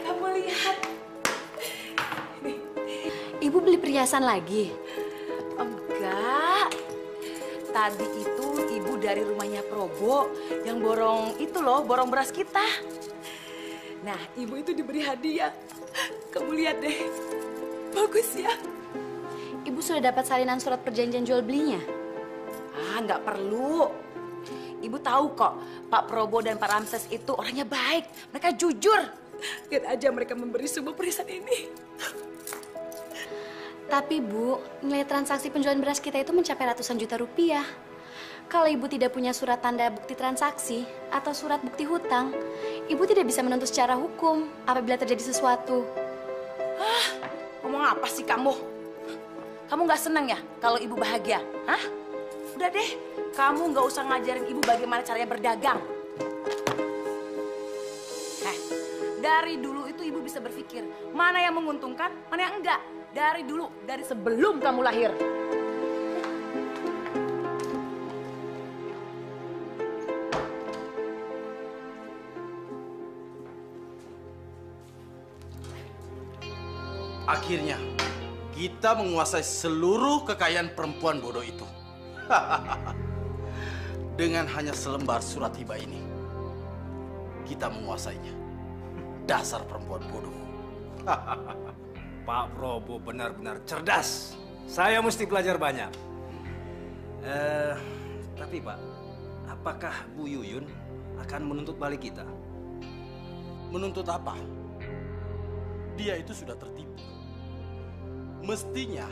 B: Kamu lihat.
G: Ibu beli perhiasan lagi?
B: Enggak. Tadi itu ibu dari rumahnya Probo yang borong itu loh, borong beras kita. Nah, ibu itu diberi hadiah. Kamu lihat deh. Bagus ya.
G: Ibu sudah dapat salinan surat perjanjian jual belinya?
B: Ah, nggak perlu. Ibu tahu kok, Pak Probo dan Pak Ramses itu orangnya baik. Mereka jujur. Lihat aja mereka memberi semua perhiasan ini.
G: Tapi Bu, nilai transaksi penjualan beras kita itu mencapai ratusan juta rupiah. Kalau Ibu tidak punya surat tanda bukti transaksi atau surat bukti hutang, Ibu tidak bisa menuntut secara hukum apabila terjadi sesuatu.
B: Hah? Ngomong apa sih kamu? Kamu nggak senang ya kalau Ibu bahagia? Hah? Udah deh, kamu nggak usah ngajarin Ibu bagaimana caranya berdagang. Dari dulu itu Ibu bisa berpikir mana yang menguntungkan, mana yang enggak. Dari dulu, dari sebelum kamu lahir.
M: Akhirnya, kita menguasai seluruh kekayaan perempuan bodoh itu. Dengan hanya selembar surat hibah ini, kita menguasainya. Dasar perempuan bodoh.
N: Pak Probo benar-benar cerdas. Saya mesti belajar banyak. Tapi Pak, apakah Bu Yuyun akan menuntut balik kita?
M: Menuntut apa? Dia itu sudah tertipu. Mestinya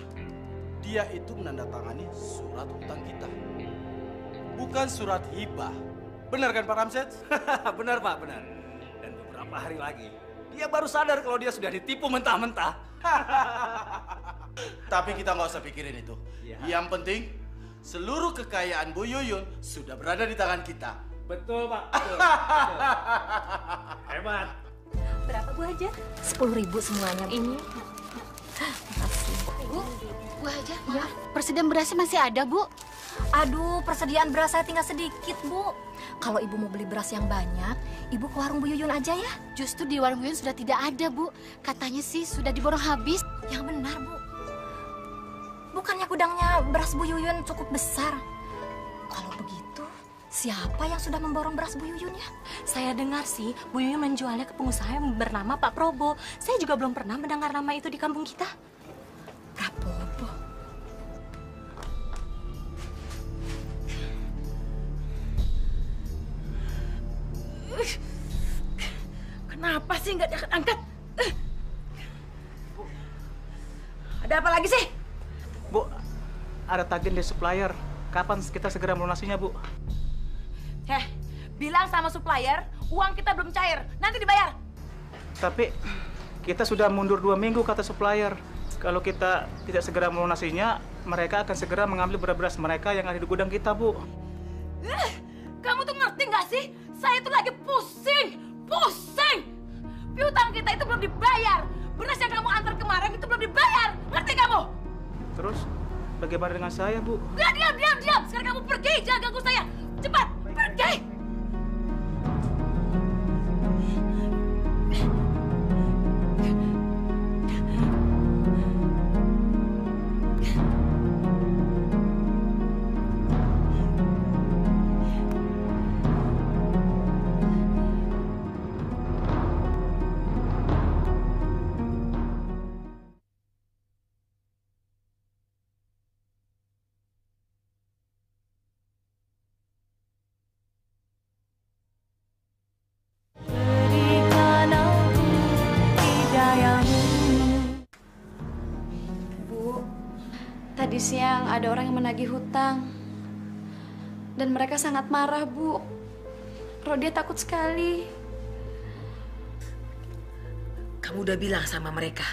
M: dia itu menandatangani surat hutang kita. Bukan surat hibah. Benar kan Pak Ramses?
N: Benar Pak, benar. Dan beberapa hari lagi, dia baru sadar kalau dia sudah ditipu mentah-mentah.
M: Tapi kita nggak usah pikirin itu.
N: Ya.
M: Yang penting, seluruh kekayaan Bu Yuyun sudah berada di tangan kita.
N: Betul Pak. Betul. Hebat.
A: Berapa Bu Haja? 10.000 semuanya. Ini. Makasih.
F: Bu Haja, ya. Persediaan berasnya masih ada, Bu?
A: Aduh, persediaan beras saya tinggal sedikit, Bu. Kalau Ibu mau beli beras yang banyak, Ibu ke warung Bu Yuyun aja ya.
F: Justru di warung Bu Yuyun sudah tidak ada, Bu. Katanya sih sudah diborong habis.
A: Yang benar, Bu. Bukannya gudangnya beras Bu Yuyun cukup besar? Kalau begitu, siapa yang sudah memborong beras Bu Yuyun ya?
C: Saya dengar sih, Bu Yuyun menjualnya ke pengusaha yang bernama Pak Probo. Saya juga belum pernah mendengar nama itu di kampung kita.
A: Prabowo.
B: Kenapa sih nggak diangkat-angkat? Ada apa lagi sih?
D: Bu, ada tagihan dari supplier. Kapan kita segera melunasinya, Bu?
B: Bilang sama supplier, uang kita belum cair. Nanti dibayar.
D: Tapi kita sudah mundur 2 minggu kata supplier. Kalau kita tidak segera melunasinya, mereka akan segera mengambil beras-beras mereka yang ada di gudang kita, Bu.
B: Kamu tuh ngerti nggak sih? Saya tuh lagi pusing. Piutang kita itu belum dibayar. Beras yang kamu antar kemarin itu belum dibayar. Ngerti kamu?
D: Terus bagaimana dengan saya, Bu?
B: Udah, diam. Sekarang kamu pergi, jangan ganggu saya. Cepat, pergi.
G: Tadi siang ada orang yang menagih hutang. Dan mereka sangat marah, Bu. Rodia takut sekali.
B: Kamu udah bilang sama mereka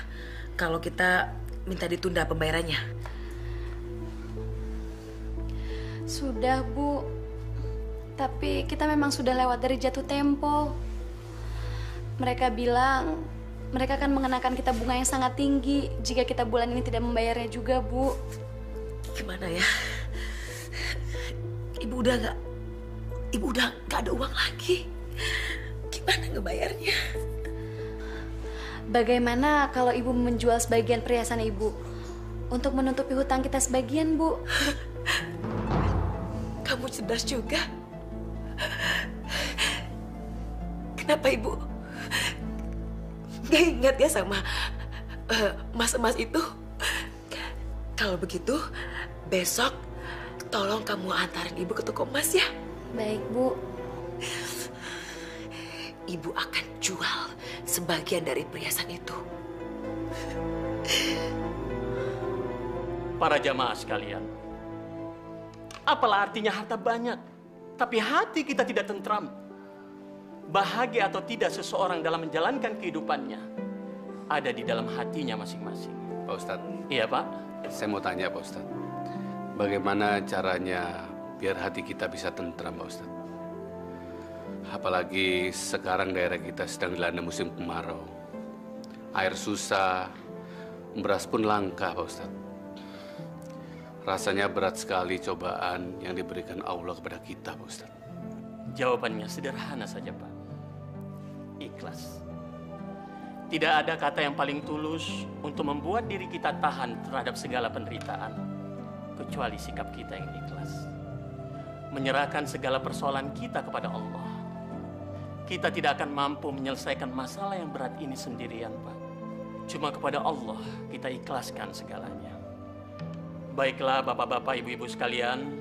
B: kalau kita minta ditunda pembayarannya?
G: Sudah, Bu. Tapi kita memang sudah lewat dari jatuh tempo. Mereka bilang mereka akan mengenakan kita bunga yang sangat tinggi jika kita bulan ini tidak membayarnya juga, Bu.
B: Gimana ya? Ibu udah nggak ada uang lagi. Gimana ngebayarnya?
G: Bagaimana kalau Ibu menjual sebagian perhiasan Ibu untuk menutupi hutang kita sebagian, Bu?
B: Kamu cerdas juga. Kenapa Ibu nggak ingat ya sama emas-emas itu? Kalau begitu, besok tolong kamu antarin Ibu ke toko emas ya.
G: Baik, Bu.
B: Ibu akan jual sebagian dari perhiasan itu.
K: Para jamaah sekalian, apalah artinya harta banyak, tapi hati kita tidak tentram. Bahagia atau tidak seseorang dalam menjalankan kehidupannya ada di dalam hatinya masing-masing.
L: Pak Ustadz.
K: Iya, Pak.
L: Saya mau tanya, Pak Ustadz. Bagaimana caranya biar hati kita bisa tentram, Pak Ustadz? Apalagi sekarang daerah kita sedang dilanda musim kemarau. Air susah, beras pun langka, Pak Ustadz. Rasanya berat sekali cobaan yang diberikan Allah kepada kita, Pak Ustadz.
K: Jawabannya sederhana saja, Pak. Ikhlas. Tidak ada kata yang paling tulus untuk membuat diri kita tahan terhadap segala penderitaan, kecuali sikap kita yang ikhlas. Menyerahkan segala persoalan kita kepada Allah. Kita tidak akan mampu menyelesaikan masalah yang berat ini sendirian, Pak. Cuma kepada Allah kita ikhlaskan segalanya. Baiklah Bapak-bapak, Ibu-ibu sekalian,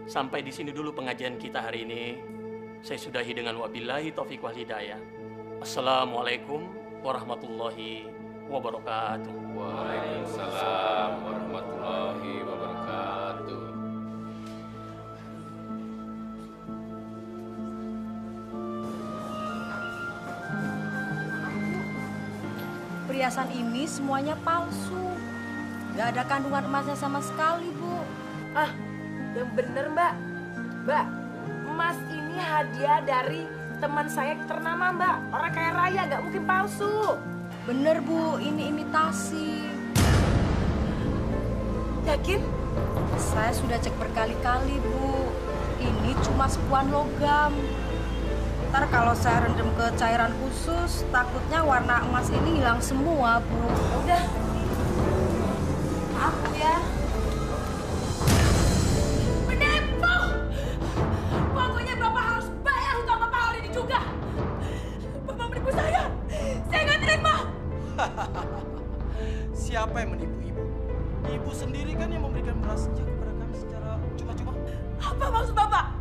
K: sampai di sini dulu pengajian kita hari ini. Saya sudahi dengan wabillahi taufiq wal hidayah. Assalamualaikum warahmatullahi wabarakatuh.
L: Waalaikumsalam warahmatullahi wabarakatuh.
C: Perhiasan ini semuanya palsu. Gak ada kandungan emasnya sama sekali, Bu.
B: Ah, yang bener, Mbak. Mbak, emas ini hadiah dari teman saya ternama, Mbak. Orang kaya raya, nggak mungkin palsu.
C: Bener, Bu. Ini imitasi.
B: Yakin?
C: Saya sudah cek berkali-kali, Bu. Ini cuma sepuan logam. Ntar kalau saya rendam ke cairan khusus, takutnya warna emas ini hilang semua, Bu.
B: Udah. Maaf, Bu ya. Menipu! Pokoknya Bapak harus bayar hutang Bapak hari ini juga. Bapak menipu saya. Saya nggak terima.
M: Siapa yang menipu Ibu? Ibu sendiri kan yang memberikan berasnya kepada kami secara cuma-cuma.
B: Apa maksud Bapak?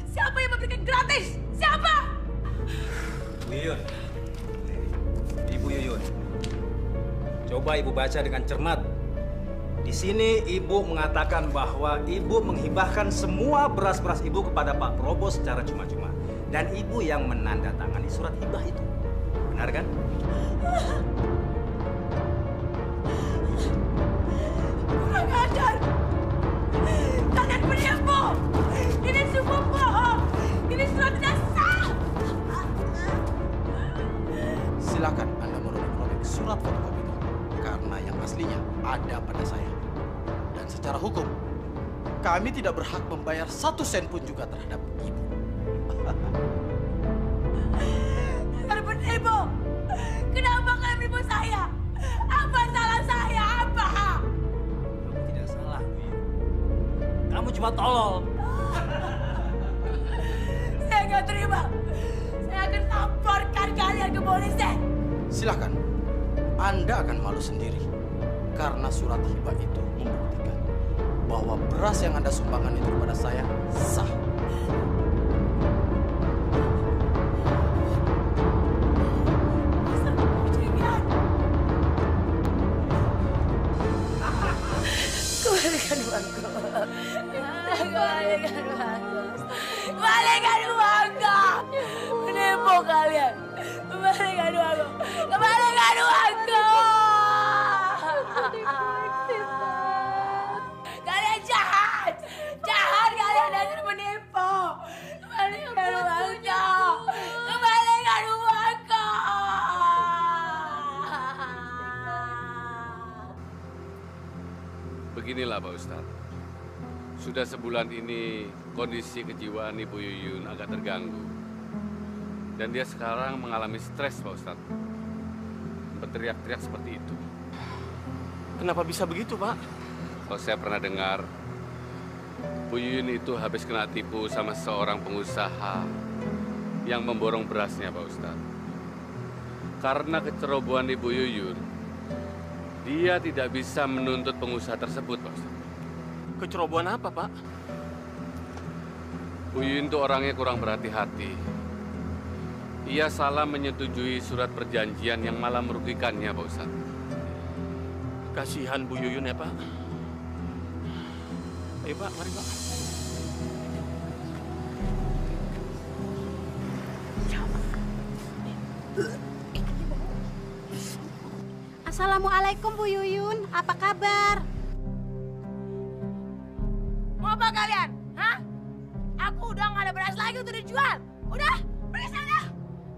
B: Siapa yang memberikan gratis? Siapa?
N: Bu Yuyun. Ibu Yuyun. Coba Ibu baca dengan cermat. Di sini Ibu mengatakan bahwa Ibu menghibahkan semua beras-beras Ibu kepada Pak Probo secara cuma-cuma. Dan Ibu yang menandatangani surat hibah itu. Benar kan?
B: Kurang ajar! Kalian penipu! Ini semua bohong! Ini surat tidak sah!
M: Silakan Anda merobek surat fotokopi itu. Karena yang aslinya ada pada saya. Dan secara hukum, kami tidak berhak membayar 1 sen pun juga terhadap Ibu.
B: Kalian penipu! Kenapa kalian menipu saya? Apa salah saya? Apa?
N: Kamu tidak salah, Bu Yuyun. Kamu cuma tolol.
B: Saya nggak terima. Saya akan laporkan kalian ke polisi.
M: Silakan. Anda akan malu sendiri. Karena surat hibah itu membuktikan bahwa beras yang Anda sumbangkan itu kepada saya sah.
B: Kembali Kembalikan uangku. Kembalikan uangku. Menipu kalian. Kembalikan uangku. Kembalikan uangku. Kalian jahat. Jahat kalian dan menipu. Kembalikan uangku. Kembalikan uangku.
L: Beginilah Pak Ustadz. Sudah sebulan ini kondisi kejiwaan Ibu Yuyun agak terganggu. Dan dia sekarang mengalami stres Pak Ustadz. Berteriak-teriak seperti itu.
Q: Kenapa bisa begitu, Pak?
L: Kalau saya pernah dengar, Bu Yuyun itu habis kena tipu sama seorang pengusaha yang memborong berasnya Pak Ustadz. Karena kecerobohan Ibu Yuyun, dia tidak bisa menuntut pengusaha tersebut Pak Ustadz.
Q: Kecerobohan apa, Pak?
L: Bu Yuyun itu orangnya kurang berhati-hati. Ia salah menyetujui surat perjanjian yang malah merugikannya, Pak Ustadz.
Q: Kasihan Bu Yuyun ya, Pak. Ayo, Pak, mari, Pak.
F: Assalamualaikum Bu Yuyun, apa kabar?
B: Mau apa kalian? Hah? Aku udah nggak ada beras lagi untuk dijual. Udah, pergi sana.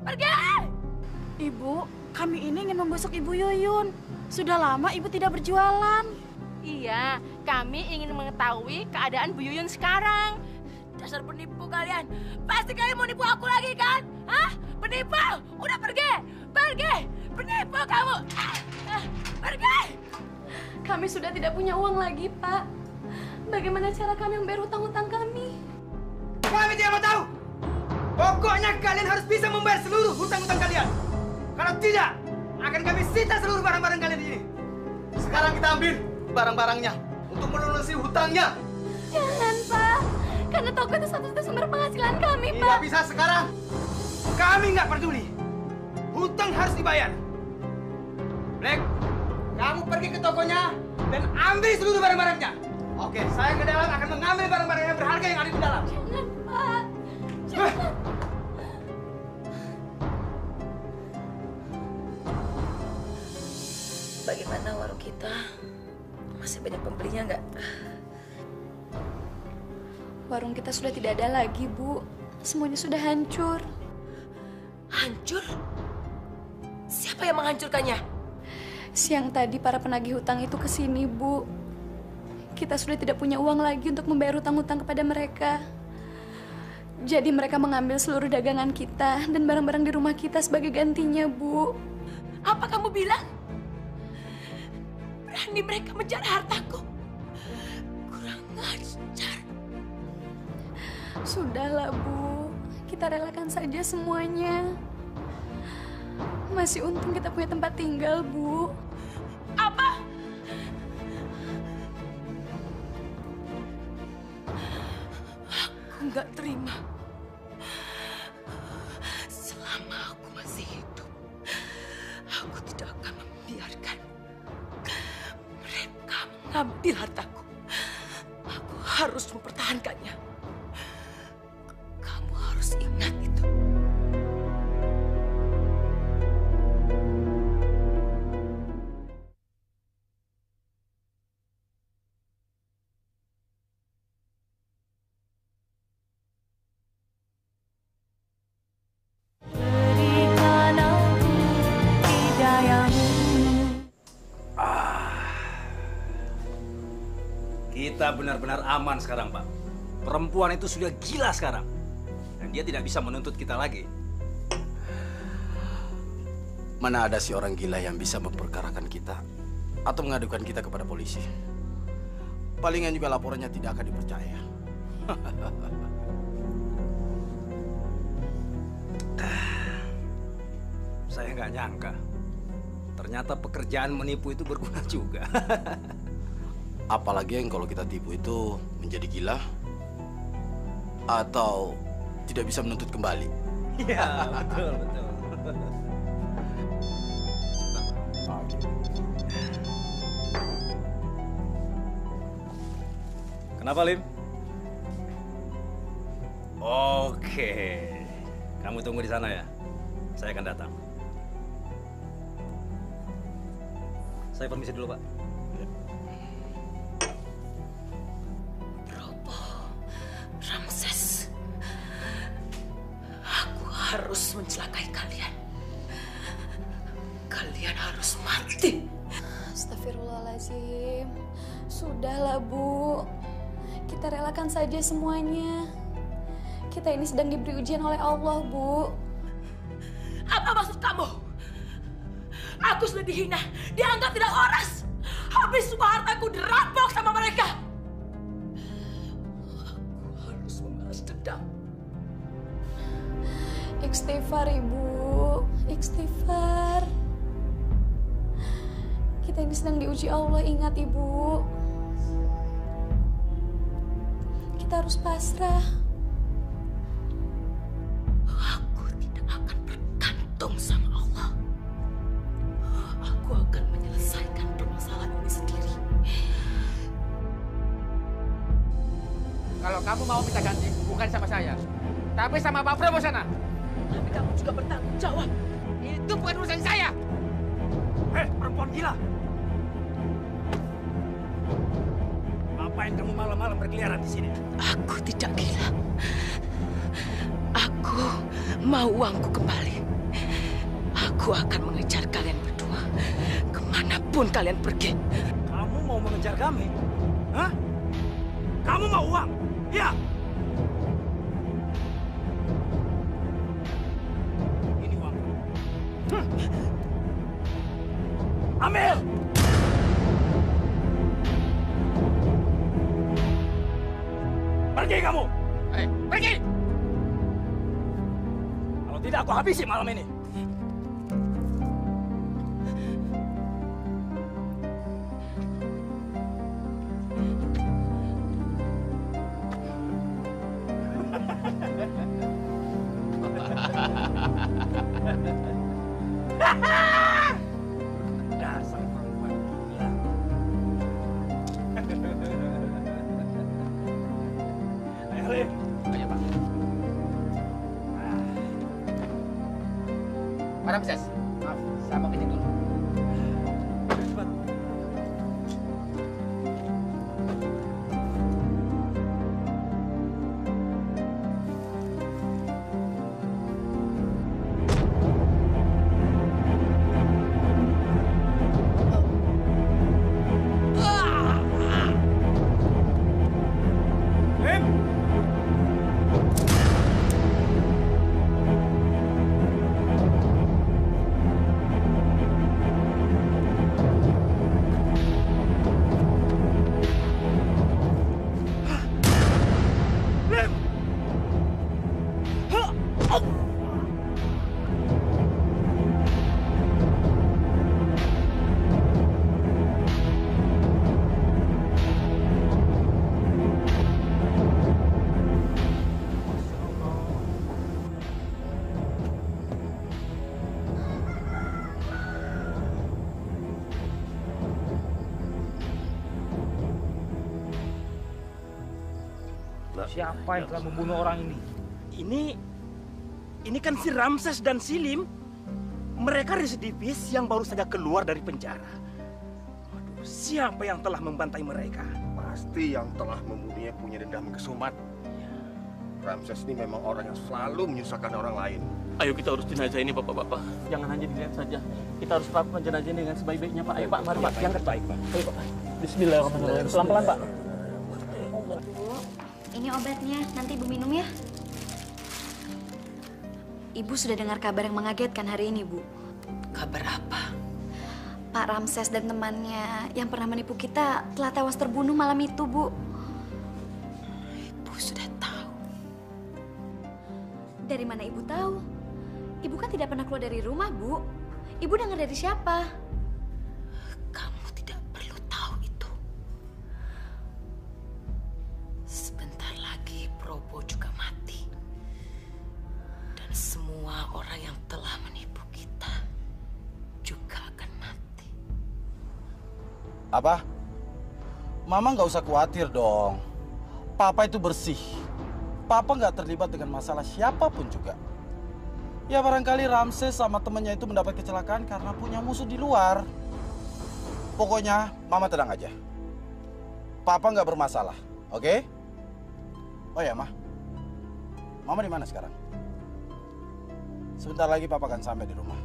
B: Pergi.
T: Ibu, kami ini ingin membesuk Ibu Yuyun. Sudah lama Ibu tidak berjualan.
B: Iya, kami ingin mengetahui keadaan Bu Yuyun sekarang. Dasar penipu kalian. Pasti kalian mau nipu aku lagi kan? Hah? Penipu. Udah pergi. Pergi. Penipu kamu. Pergi.
T: Kami sudah tidak punya uang lagi, Pak. Bagaimana cara kami membayar hutang-hutang kami?
U: Kami tidak mau tahu. Pokoknya kalian harus bisa membayar seluruh hutang-hutang kalian. Kalau tidak, akan kami sita seluruh barang-barang kalian di sini. Sekarang kita ambil barang-barangnya untuk melunasi hutangnya.
T: Jangan, Pak. Karena toko itu satu-satunya sumber penghasilan kami, Pak.
U: Tidak bisa sekarang. Kami nggak peduli. Hutang harus dibayar. Black, kamu pergi ke tokonya dan ambil seluruh barang-barangnya. Oke, saya ke dalam akan mengambil barang-barang yang berharga yang ada di dalam.
T: Jangan, Pak. Jangan.
B: Bagaimana warung kita? Masih banyak pembelinya nggak?
T: Warung kita sudah tidak ada lagi, Bu. Semuanya sudah hancur.
B: Hancur? Siapa yang menghancurkannya?
T: Siang tadi para penagih hutang itu ke sini, Bu. Kita sudah tidak punya uang lagi untuk membayar hutang-hutang kepada mereka. Jadi mereka mengambil seluruh dagangan kita dan barang-barang di rumah kita sebagai gantinya, Bu.
B: Apa kamu bilang? Berani mereka mencari hartaku? Kurang ajar.
T: Sudahlah, Bu. Kita relakan saja semuanya. Masih untung kita punya tempat tinggal, Bu.
B: Apa? Aku nggak terima. Selama aku masih hidup, aku tidak akan membiarkan mereka mengambil hartaku. Aku harus mempertahankannya. Kamu harus ingat itu.
N: Kita benar-benar aman sekarang, Pak. Perempuan itu sudah gila sekarang. Dan dia tidak bisa menuntut kita lagi.
S: Mana ada si orang gila yang bisa memperkarakan kita atau mengadukan kita kepada polisi. Palingan juga laporannya tidak akan dipercaya.
N: Saya nggak nyangka. Ternyata pekerjaan menipu itu berguna juga.
S: Apalagi yang kalau kita tipu itu menjadi gila atau tidak bisa menuntut kembali.
N: Iya, betul, betul. Kenapa, Lim? Oke. Kamu tunggu di sana ya. Saya akan datang. Saya permisi dulu, Pak.
B: Probo, Ramses, aku harus mencelakai kalian. Kalian harus mati.
T: Astagfirullahaladzim. Sudahlah, Bu. Kita relakan saja semuanya. Kita ini sedang diberi ujian oleh Allah, Bu.
B: Apa maksud kamu? Aku sudah dihina, dianggap tidak waras. Habis semua hartaku dirampok sama mereka. Aku harus membalas dendam.
T: Istighfar, Ibu. Istighfar. Kita ini sedang diuji Allah, ingat, Ibu. Kita harus pasrah.
B: Aku tidak akan bergantung sama Allah. Aku akan menyelesaikan permasalahan ini sendiri.
E: Kalau kamu mau minta ganti, bukan sama saya, tapi sama Pak Prabowo sana.
B: Tapi kamu juga bertanggung jawab.
E: Itu bukan urusan saya.
N: Hei, perempuan gila! Ngapain kamu malam-malam berkeliaran di sini?
B: Aku tidak gila. Aku mau uangku kembali. Aku akan mengejar kalian berdua kemanapun kalian pergi.
N: Kamu mau mengejar kami? Hah? Kamu mau uang? Ya. Ini uang. Ambil! Pergi kamu!
E: Pergi!
N: Kalau tidak, aku habisi malam ini. Dasar perempuan gila. Ayo, Lim.
E: Ayo, Pak. Pak Ramses, maaf, saya mau kencing dulu.
N: Cepat.
D: Siapa yang telah membunuh orang ini? Ini kan si Ramses dan si Lim. Mereka residivis yang baru saja keluar dari penjara. Waduh, siapa yang telah membantai mereka?
H: Pasti yang telah membunuhnya punya dendam kesumat. Ramses ini memang orang yang selalu menyusahkan orang lain.
K: Ayo kita urus jenazah ini, Bapak-bapak. Jangan hanya dilihat saja. Kita harus melakukan jenazah ini dengan sebaik-baiknya, Pak. Ayo, Pak. Mari, Pak. Yang terbaik, Pak. Ayo, Pak. Bismillahirrahmanirrahim. Pelan-pelan, Pak.
G: Ini obatnya, nanti Ibu minum ya. Ibu sudah dengar kabar yang mengagetkan hari ini, Bu.
B: Kabar apa?
G: Pak Ramses dan temannya yang pernah menipu kita telah tewas terbunuh malam itu, Bu.
B: Ibu sudah tahu.
G: Dari mana Ibu tahu? Ibu kan tidak pernah keluar dari rumah, Bu. Ibu dengar dari siapa?
B: Kamu tidak perlu tahu itu. Sebentar lagi Probo juga mati. Dan semua orang yang telah menipu kita juga akan mati.
Q: Apa? Mama nggak usah khawatir dong. Papa itu bersih.
M: Papa nggak terlibat dengan masalah siapapun juga. Ya barangkali Ramses sama temennya itu mendapat kecelakaan karena punya musuh di luar. Pokoknya Mama tenang aja. Papa nggak bermasalah, oke? Oh ya, Mama di mana sekarang? Sebentar lagi Papa akan sampai di rumah.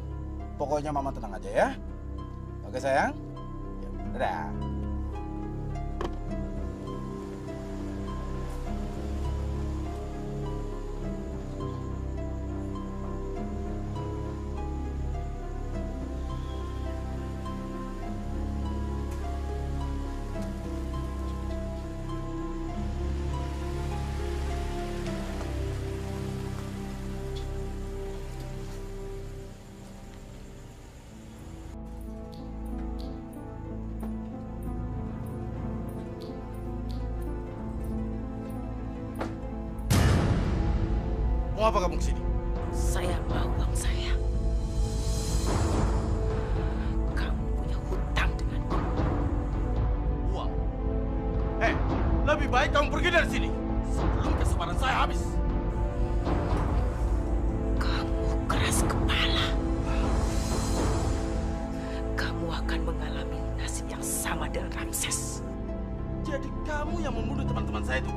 M: Pokoknya Mama tenang aja ya. Oke sayang? Dadah. Mau apa kamu kesini?
B: Saya mau uang saya. Kamu punya hutang denganku.
M: Uang? Lebih baik kamu pergi dari sini sebelum kesabaran saya habis.
B: Kamu keras kepala. Kamu akan mengalami nasib yang sama dengan Ramses.
M: Jadi kamu yang membunuh teman-teman saya itu?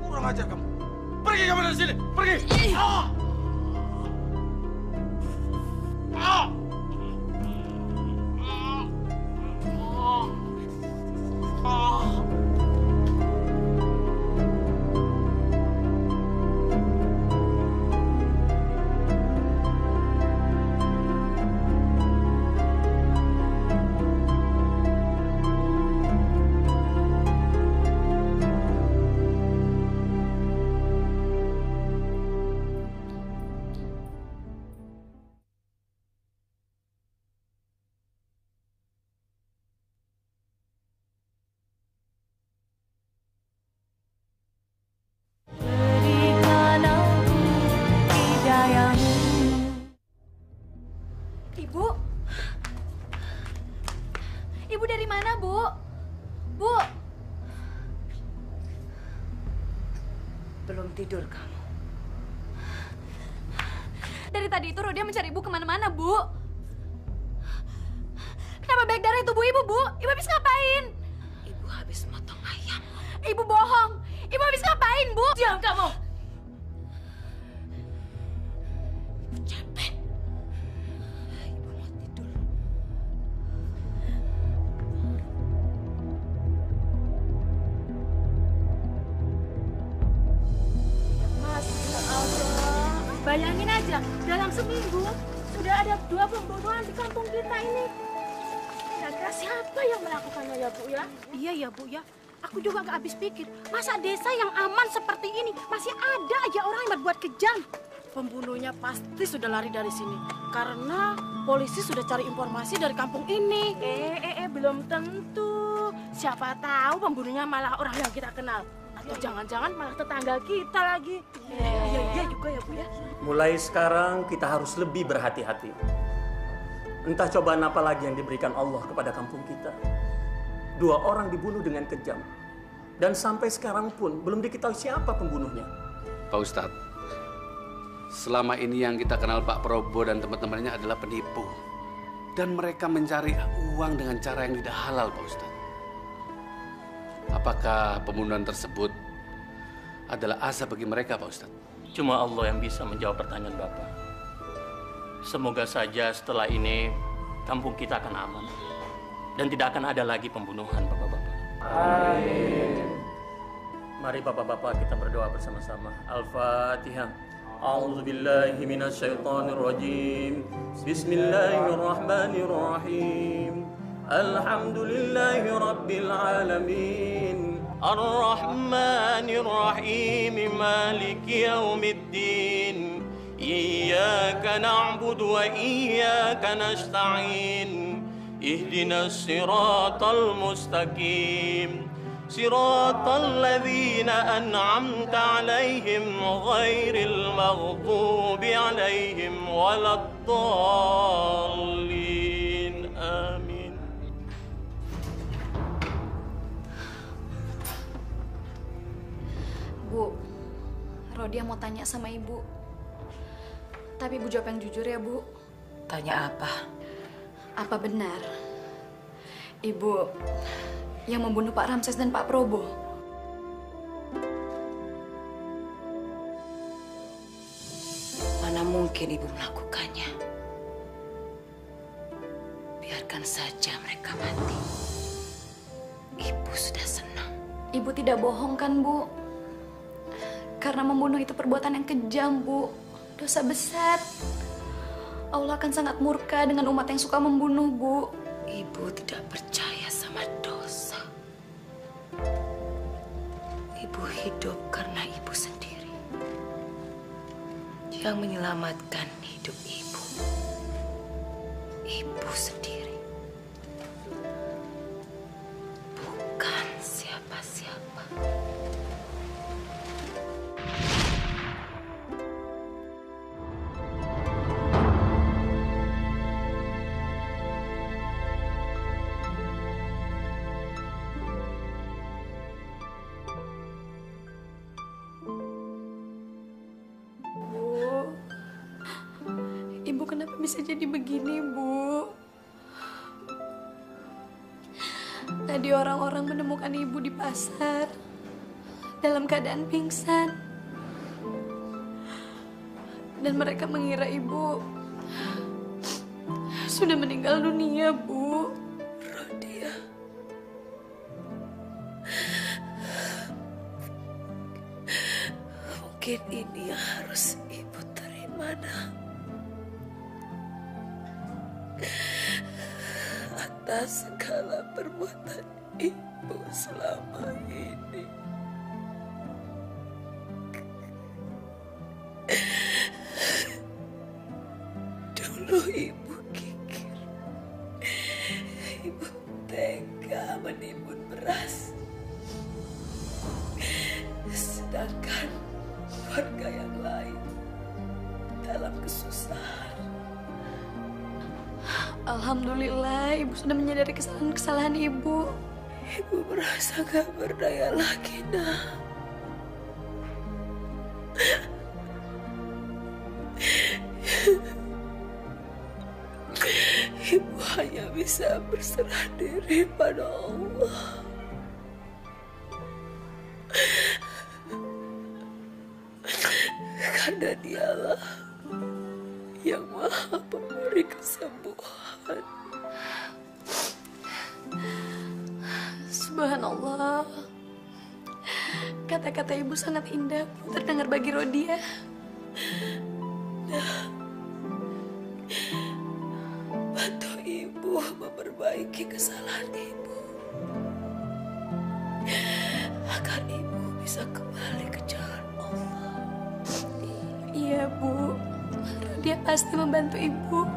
M: Kurang ajar kamu. Pergi kamu dari sini, pergi!
T: Ibu dari mana, Bu? Bu!
B: Belum tidur kamu.
T: Dari tadi itu Rodia mencari Ibu kemana-mana, Bu. Kenapa baik darah tubuh Ibu, Bu? Ibu habis ngapain?
B: Ibu habis motong ayam.
T: Ibu bohong. Ibu habis ngapain, Bu?
B: Diam kamu! Capek. Ibu mau tidur.
I: Masya Allah. Bayangin aja, dalam seminggu sudah ada 2 pembunuhan di kampung kita ini. Kira-kira siapa yang melakukannya ya, Bu ya?
F: Iya ya, Bu ya. Aku juga gak habis pikir, masa desa yang aman seperti ini masih ada aja orang yang berbuat kejam.
I: Pembunuhnya pasti sudah lari dari sini karena polisi sudah cari informasi dari kampung ini. Belum tentu. Siapa tahu pembunuhnya malah orang yang kita kenal. Atau jangan-jangan malah tetangga kita lagi. Iya juga ya, Bu ya.
K: Mulai sekarang kita harus lebih berhati-hati. Entah cobaan apa lagi yang diberikan Allah kepada kampung kita. 2 orang dibunuh dengan kejam. Dan sampai sekarang pun belum diketahui siapa pembunuhnya.
L: Pak Ustadz, selama ini yang kita kenal Pak Probo dan teman-temannya adalah penipu. Dan mereka mencari uang dengan cara yang tidak halal, Pak Ustadz. Apakah pembunuhan tersebut adalah azab bagi mereka, Pak Ustadz?
K: Cuma Allah yang bisa menjawab pertanyaan Bapak. Semoga saja setelah ini kampung kita akan aman. Dan tidak akan ada lagi pembunuhan, Bapak-Bapak. Amin. Mari Bapak-Bapak kita berdoa bersama-sama. Al-Fatihah. A'udzubillahi minasyaitonirrajim. Bismillahirrahmanirrahim. Alhamdulillahi rabbil alamin. Ar-Rahmanir-Rahim. Maliki yaumiddin. Iyyaka na'budu wa iyyaka nasta'in. اهدنا الصراط المستقيم صراط الذين أنعمت عليهم غير المغضوب عليهم ولا الضالين آمين.
G: Bu,
T: Rodia mau tanya sama ibu. Tapi ibu jawab yang jujur ya, Bu.
B: Tanya apa?
T: Apa benar ibu yang membunuh Pak Ramses dan Pak Probo?
B: Mana mungkin ibu melakukannya? Biarkan saja mereka mati. Ibu sudah senang.
T: Ibu tidak bohong kan, Bu? Karena membunuh itu perbuatan yang kejam, Bu. Dosa besar. Allah akan sangat murka dengan umat yang suka membunuh, Bu.
B: Ibu tidak percaya sama dosa. Ibu hidup karena ibu sendiri. Yang menyelamatkan hidup ibu. Ibu sendiri. Bukan siapa-siapa.
T: Ibu kenapa bisa jadi begini, Bu? Tadi orang-orang menemukan ibu di pasar dalam keadaan pingsan. Dan mereka mengira ibu sudah meninggal dunia, Bu.
B: Rodia. Mungkin ini yang harus ibu terima, Nak. Atas segala perbuatan ibu selama ini. Dulu ibu kikir, ibu tega menimbun beras, sedangkan warga yang lain dalam kesusahan.
T: Alhamdulillah, ibu sudah menyadari kesalahan-kesalahan ibu.
B: Ibu merasa gak berdaya lagi, Nak. Ibu hanya bisa berserah diri pada Allah. Karena Dialah yang Maha Pemberi kesembuhan.
T: Subhanallah. Kata-kata ibu sangat indah, Bu, terdengar bagi Rodia.
B: Nah, bantu ibu memperbaiki kesalahan ibu agar ibu bisa kembali ke jalan Allah.
T: Iya, Bu. Rodia pasti membantu ibu.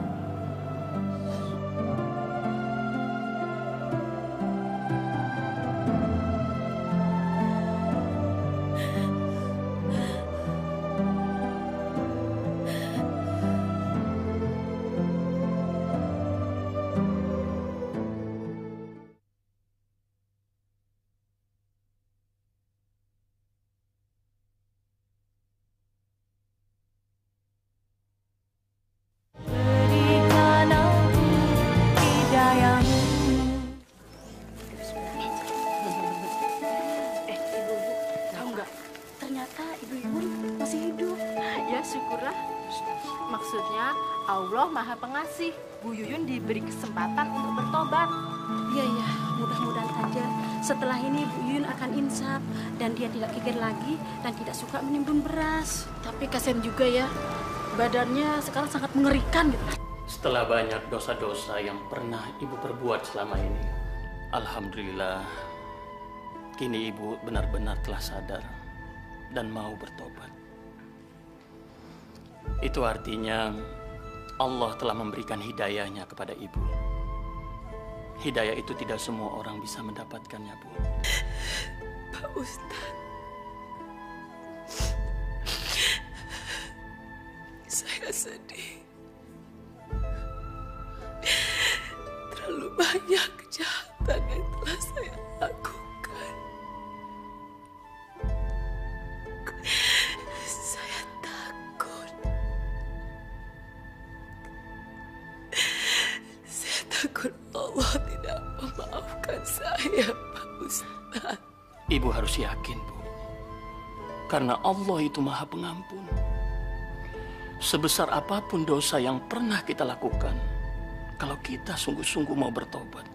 I: Maksudnya Allah Maha Pengasih. Bu Yuyun diberi kesempatan untuk bertobat.
F: Iya, iya. Mudah-mudahan saja setelah ini Bu Yuyun akan insaf dan dia tidak kikir lagi dan tidak suka menimbun beras. Tapi kasihan juga ya, badannya sekarang sangat mengerikan gitu.
K: Setelah banyak dosa-dosa yang pernah ibu perbuat selama ini, alhamdulillah, kini ibu benar-benar telah sadar dan mau bertobat. Itu artinya Allah telah memberikan hidayahnya kepada ibu. Hidayah itu tidak semua orang bisa mendapatkannya, Bu.
B: Pak Ustadz, saya sedih. Terlalu banyak kejahatan yang telah saya lakukan.
J: Allah tidak memaafkan saya, Pak Ustadz.
K: Ibu harus yakin, Bu. Karena Allah itu Maha Pengampun. Sebesar apapun dosa yang pernah kita lakukan, kalau kita sungguh-sungguh mau bertobat,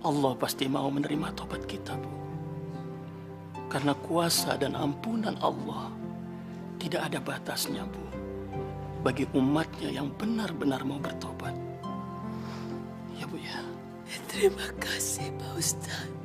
K: Allah pasti mau menerima tobat kita, Bu. Karena kuasa dan ampunan Allah tidak ada batasnya, Bu, bagi umatnya yang benar-benar mau bertobat. Ya, Bu, ya.
J: Terima kasih, Pak Ustadz.